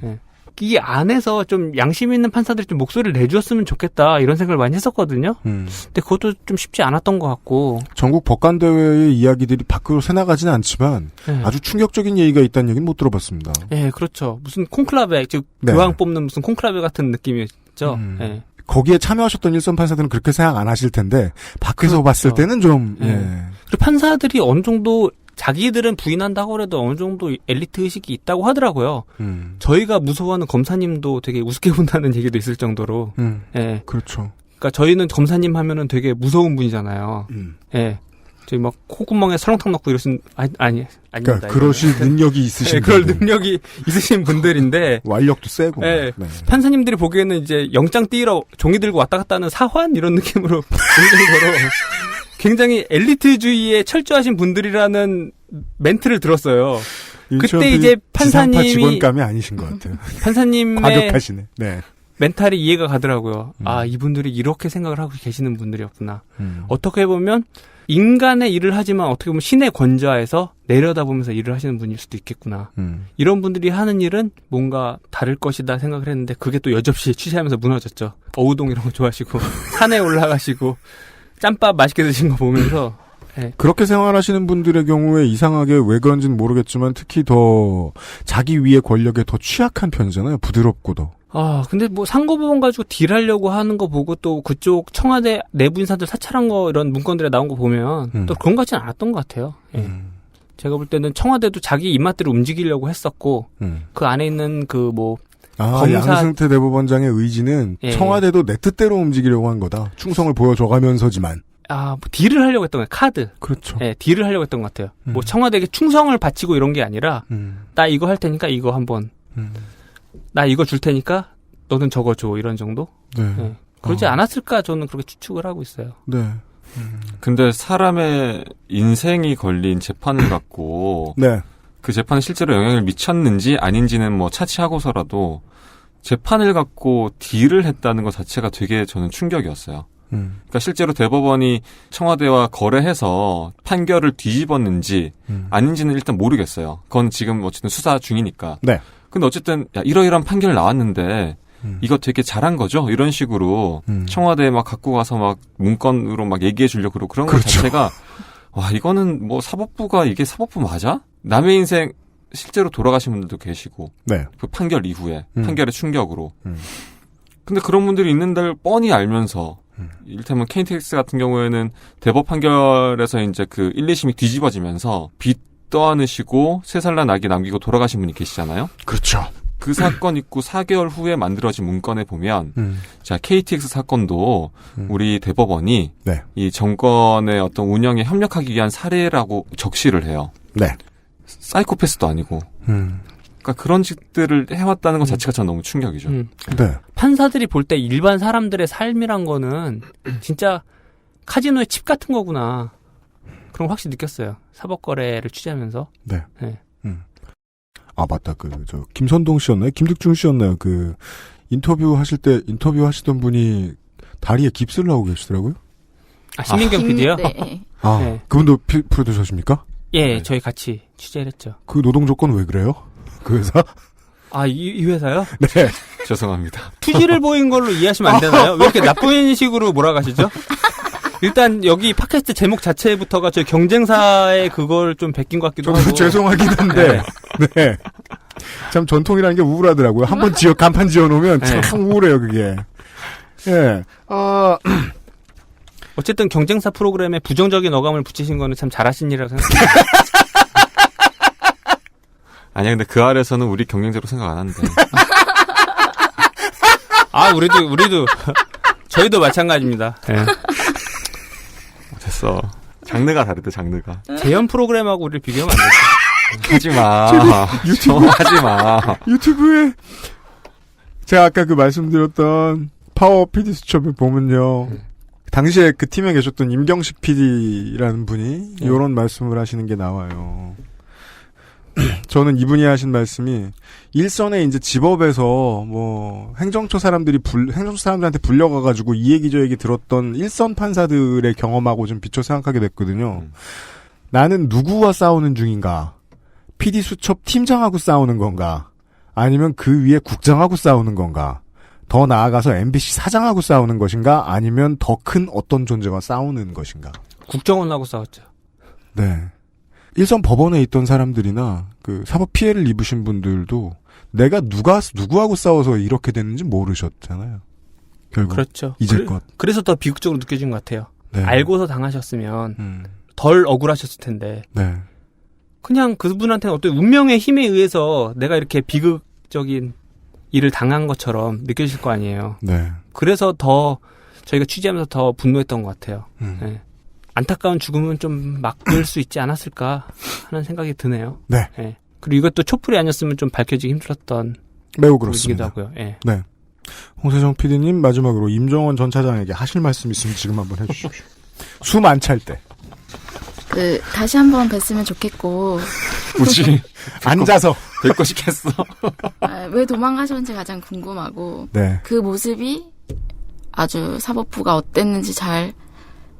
예. 이 안에서 좀 양심 있는 판사들이 좀 목소리를 내주었으면 좋겠다, 이런 생각을 많이 했었거든요. 근데 그것도 좀 쉽지 않았던 것 같고. 전국 법관대회의 이야기들이 밖으로 새나가지는 않지만 아주 충격적인 얘기가 있다는 얘기는 못 들어봤습니다. 예, 그렇죠. 무슨 콩클라베, 즉 네. 교황 뽑는 무슨 콩클라베 같은 느낌이었죠. 예. 거기에 참여하셨던 일선 판사들은 그렇게 생각 안 하실 텐데 밖에서 그렇죠. 봤을 때는 좀 그리고 판사들이 어느 정도 자기들은 부인한다고 해도 어느 정도 엘리트 의식이 있다고 하더라고요. 저희가 무서워하는 검사님도 되게 우습게 본다는 얘기도 있을 정도로. 예. 그렇죠. 그러니까 저희는 검사님 하면은 되게 무서운 분이잖아요. 예. 저희 막 콧구멍에 설렁탕 넣고 이러신 아닙니다. 그러니까 그러실 능력이 있으신 그럴 능력이 있으신 분들인데 완력도 세고. 네. 판사님들이 보기에는 이제 영장 띄러 종이 들고 왔다 갔다 하는 사환 이런 느낌으로 정도로 굉장히 엘리트주의에 철저하신 분들이라는 멘트를 들었어요. 그때 이제 판사님이 직원감이 아니신 것 같아요. 판사님의 과격하시네. 네. 멘탈이 이해가 가더라고요. 이분들이 이렇게 생각을 하고 계시는 분들이었구나. 어떻게 보면 인간의 일을 하지만 어떻게 보면 신의 권좌에서 내려다보면서 일을 하시는 분일 수도 있겠구나. 이런 분들이 하는 일은 뭔가 다를 것이다 생각을 했는데 그게 또 여접시 취재하면서 무너졌죠. 어우동 이런 거 좋아하시고 산에 올라가시고 짬밥 맛있게 드신 거 보면서 그렇게 생활하시는 분들의 경우에 이상하게 왜 그런지는 모르겠지만 특히 더 자기 위의 권력에 더 취약한 편이잖아요. 부드럽고도. 근데 뭐 상고법원 가지고 딜하려고 하는 거 보고 또 그쪽 청와대 내부 인사들 사찰한 거 이런 문건들에 나온 거 보면 또 그런 것 같지는 않았던 것 같아요. 예. 제가 볼 때는 청와대도 자기 입맛대로 움직이려고 했었고 그 안에 있는 그 뭐 검사 양승태 대법원장의 의지는 청와대도 내 뜻대로 움직이려고 한 거다. 충성을 보여줘가면서지만. 뭐 딜을 하려고 했던 거예요. 카드. 그렇죠. 예, 딜을 하려고 했던 것 같아요. 뭐 청와대에게 충성을 바치고 이런 게 아니라 나 이거 할 테니까 이거 한번 나 이거 줄 테니까 너는 저거 줘 이런 정도? 네. 예. 그러지 않았을까 저는 그렇게 추측을 하고 있어요. 네. 근데 사람의 인생이 걸린 재판을 갖고 그 재판에 실제로 영향을 미쳤는지 아닌지는 뭐 차치하고서라도 재판을 갖고 딜을 했다는 것 자체가 되게 저는 충격이었어요. 그러니까 실제로 대법원이 청와대와 거래해서 판결을 뒤집었는지 아닌지는 일단 모르겠어요. 그건 지금 어쨌든 수사 중이니까. 네. 근데 어쨌든 야, 이러이러한 판결 나왔는데 이거 되게 잘한 거죠? 이런 식으로 청와대에 막 갖고 가서 막 문건으로 막 얘기해 주려고 그러고 그런 것 자체가 와, 이거는 뭐 사법부가 이게 사법부 맞아? 남의 인생 실제로 돌아가신 분들도 계시고. 네. 그 판결 이후에 판결의 충격으로. 근데 그런 분들이 있는데 뻔히 알면서 이를테면 KTX 같은 경우에는 대법 판결에서 이제 그 1, 2심이 뒤집어지면서 빚 떠안으시고 3살난 아기 남기고 돌아가신 분이 계시잖아요. 그렇죠. 그 사건 있고 4개월 후에 만들어진 문건에 보면 자, KTX 사건도 우리 대법원이 네. 이 정권의 어떤 운영에 협력하기 위한 사례라고 적시를 해요. 네. 사이코패스도 아니고. 그러니까 그런 짓들을 해왔다는 것 자체가 저는 너무 충격이죠. 네. 판사들이 볼 때 일반 사람들의 삶이란 거는 진짜 카지노의 칩 같은 거구나. 그런 걸 확실히 느꼈어요. 사법거래를 취재하면서. 네. 네. 아, 맞다. 김선동 씨였나요? 김득중 씨였나요? 인터뷰 하시던 분이 다리에 깁스를 하고 계시더라고요? 아, 신민경 PD요? 네. 아, 네. 그분도 프로듀서십니까? 예, 저희 같이 취재를 했죠. 그 노동 조건 왜 그래요? 그 회사? 아, 이 회사요? 네. 죄송합니다. 투지를 보인 걸로 이해하시면 안 되나요? 왜 이렇게 나쁜 식으로 몰아가시죠? 일단 여기 팟캐스트 제목 자체부터가 저희 경쟁사의 그걸 좀 베낀 것 같기도 하고. 죄송하긴 한데. 네. 참 전통이라는 게 우울하더라고요. 한번 간판 지어놓으면 참 우울해요, 그게. 예. 어쨌든 경쟁사 프로그램에 부정적인 어감을 붙이신 거는 참 잘하신 일이라고 생각합니다. 아니야, 근데 그 아래서는 우리 경쟁자로 생각 안 하는데. 아, 우리도 저희도 마찬가지입니다. 네. 됐어. 장르가 다르대, 장르가. 재연 프로그램하고 우리를 비교하면 안 되죠. 하지 마. 유튜브 하지 마. 유튜브에 제가 아까 말씀드렸던 파워 PD 수첩에 보면요. 당시에 그 팀에 계셨던 임경식 PD라는 분이 이런 말씀을 하시는 게 나와요. 저는 이분이 하신 말씀이 일선에 이제 집업에서 행정처 사람들한테 불려가가지고 이 얘기 저 얘기 들었던 일선 판사들의 경험하고 좀 비춰 생각하게 됐거든요. 나는 누구와 싸우는 중인가? PD 수첩 팀장하고 싸우는 건가? 아니면 그 위에 국장하고 싸우는 건가? 더 나아가서 MBC 사장하고 싸우는 것인가? 아니면 더 큰 어떤 존재와 싸우는 것인가? 국정원하고 싸웠죠. 네. 일선 법원에 있던 사람들이나 사법 피해를 입으신 분들도 내가 누구하고 싸워서 이렇게 됐는지 모르셨잖아요. 결국. 그렇죠. 이제껏. 그래서 더 비극적으로 느껴진 것 같아요. 네. 알고서 당하셨으면 덜 억울하셨을 텐데. 네. 그냥 그분한테는 어떤 운명의 힘에 의해서 내가 이렇게 비극적인 일을 당한 것처럼 느껴질 거 아니에요. 네. 그래서 더 저희가 취재하면서 더 분노했던 것 같아요. 네. 안타까운 죽음은 좀 막을 수 있지 않았을까 하는 생각이 드네요. 네. 네. 그리고 이것도 촛불이 아니었으면 좀 밝혀지기 힘들었던 매우 그렇습니다. 하고요. 네. 네. 홍세정 PD님 마지막으로 임종원 전 차장에게 하실 말씀 있으면 지금 한번 해주십시오. 숨 안 찰 때. 다시 한번 뵀으면 좋겠고. 굳이 앉아서 뵙고 싶겠어. 왜 도망가셨는지 가장 궁금하고. 네. 그 모습이 아주 사법부가 어땠는지 잘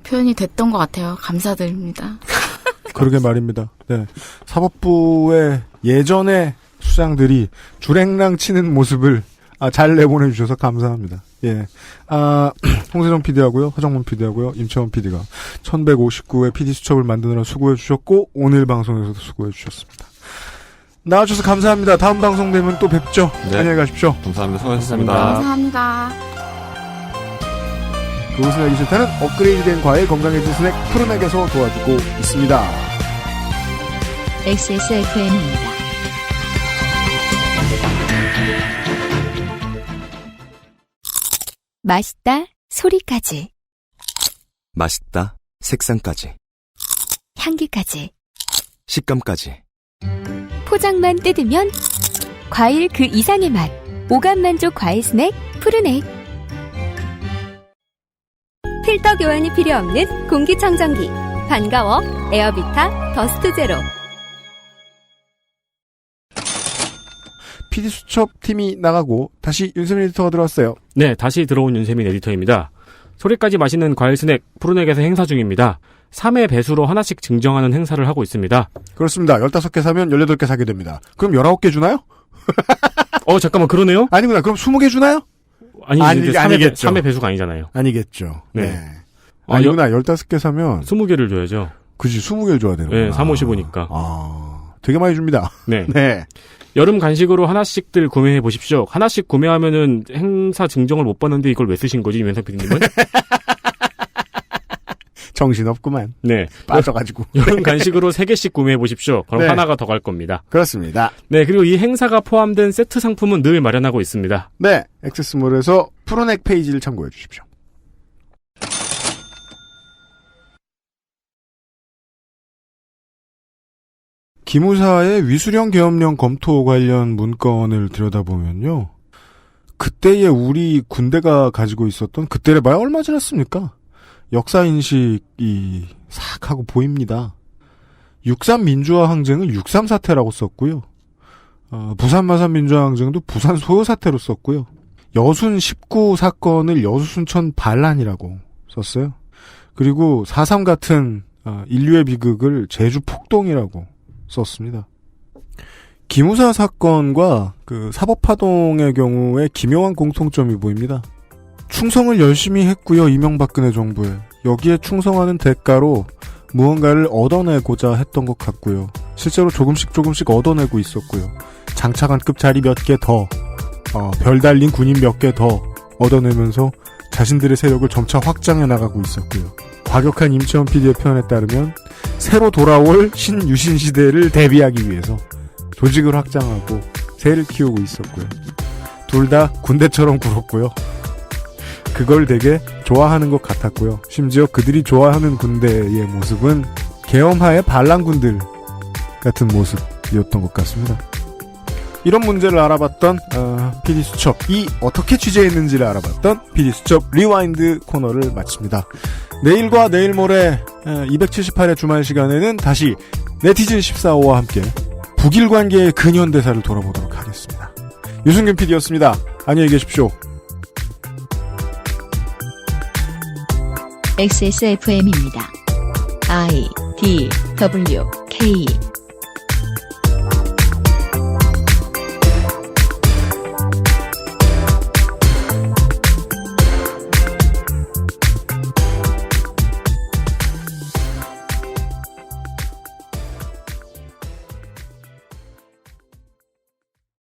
표현이 됐던 것 같아요. 감사드립니다. 그러게 말입니다. 네. 사법부의 예전의 수장들이 주랭랑 치는 모습을 잘 내보내주셔서 감사합니다. 예. 홍세정 PD하고요, 허정문 PD하고요, 임채원 PD가 1159회 PD 수첩을 만드느라 수고해주셨고, 오늘 방송에서도 수고해주셨습니다. 나와주셔서 감사합니다. 다음 방송 되면 또 뵙죠. 네. 안녕히 가십시오. 감사합니다. 수고하셨습니다. 감사합니다. 그것을 알기 싫다는 업그레이드된 과일 건강해진 스낵 푸른액에서 도와주고 있습니다. XSFM입니다. 맛있다 소리까지, 맛있다 색상까지, 향기까지, 식감까지. 포장만 뜯으면 과일 그 이상의 맛. 오감 만족 과일 스낵 푸른액. 필터 교환이 필요 없는 공기청정기. 반가워 에어비타 더스트 제로. PD 수첩 팀이 나가고 다시 윤세민 에디터가 들어왔어요. 네, 다시 들어온 윤세민 에디터입니다. 소리까지 맛있는 과일 스낵 푸르넥에서 행사 중입니다. 3회 배수로 하나씩 증정하는 행사를 하고 있습니다. 그렇습니다. 15개 사면 18개 사게 됩니다. 그럼 19개 주나요? 잠깐만, 그러네요? 아니구나. 그럼 20개 주나요? 아니겠죠. 3회 배수가 아니잖아요. 아니겠죠. 네. 네. 아니구나. 15개 사면 20개를 줘야죠. 그지, 20개를 줘야 되는 거야. 네, 3, 5, 15니까. 되게 많이 줍니다. 네. 네. 여름 간식으로 하나씩들 구매해 보십시오. 하나씩 구매하면은 행사 증정을 못 받는데 이걸 왜 쓰신 거지, 유현상 PD님은? 정신없구만. 네. 빠져가지고. 여름 간식으로 3개씩 구매해 보십시오. 그럼 네. 하나가 더 갈 겁니다. 그렇습니다. 네, 그리고 이 행사가 포함된 세트 상품은 늘 마련하고 있습니다. 네. 액세스몰에서 푸르넥 페이지를 참고해 주십시오. 기무사의 위수령 계엄령 검토 관련 문건을 들여다보면요. 그때의 우리 군대가 가지고 있었던, 그때를 봐야 얼마 지났습니까? 역사인식이 싹 하고 보입니다. 6.3 민주화 항쟁을 6.3 사태라고 썼고요. 부산 마산 민주화 항쟁도 부산 소요 사태로 썼고요. 여순 19 사건을 여수순천 반란이라고 썼어요. 그리고 4.3 같은 인류의 비극을 제주 폭동이라고 썼습니다. 기무사 사건과 그 사법파동의 경우에 기묘한 공통점이 보입니다. 충성을 열심히 했고요. 이명박근혜 정부에. 여기에 충성하는 대가로 무언가를 얻어내고자 했던 것 같고요. 실제로 조금씩 얻어내고 있었고요. 장차관급 자리 몇 개 더, 별 달린 군인 몇 개 더 얻어내면서 자신들의 세력을 점차 확장해 나가고 있었고요. 과격한 임채원 PD의 표현에 따르면 새로 돌아올 신유신 시대를 대비하기 위해서 조직을 확장하고 새를 키우고 있었고요. 둘 다 군대처럼 굴었고요. 그걸 되게 좋아하는 것 같았고요. 심지어 그들이 좋아하는 군대의 모습은 계엄하의 반란군들 같은 모습이었던 것 같습니다. 이런 문제를 알아봤던 PD수첩이 어떻게 취재했는지를 알아봤던 PD수첩 리와인드 코너를 마칩니다. 내일과 내일 모레 278회 주말 시간에는 다시 네티즌 14호와 함께 북일 관계의 근현대사를 돌아보도록 하겠습니다. 유승균 PD였습니다. 안녕히 계십시오. XSFM입니다. I, D, W, K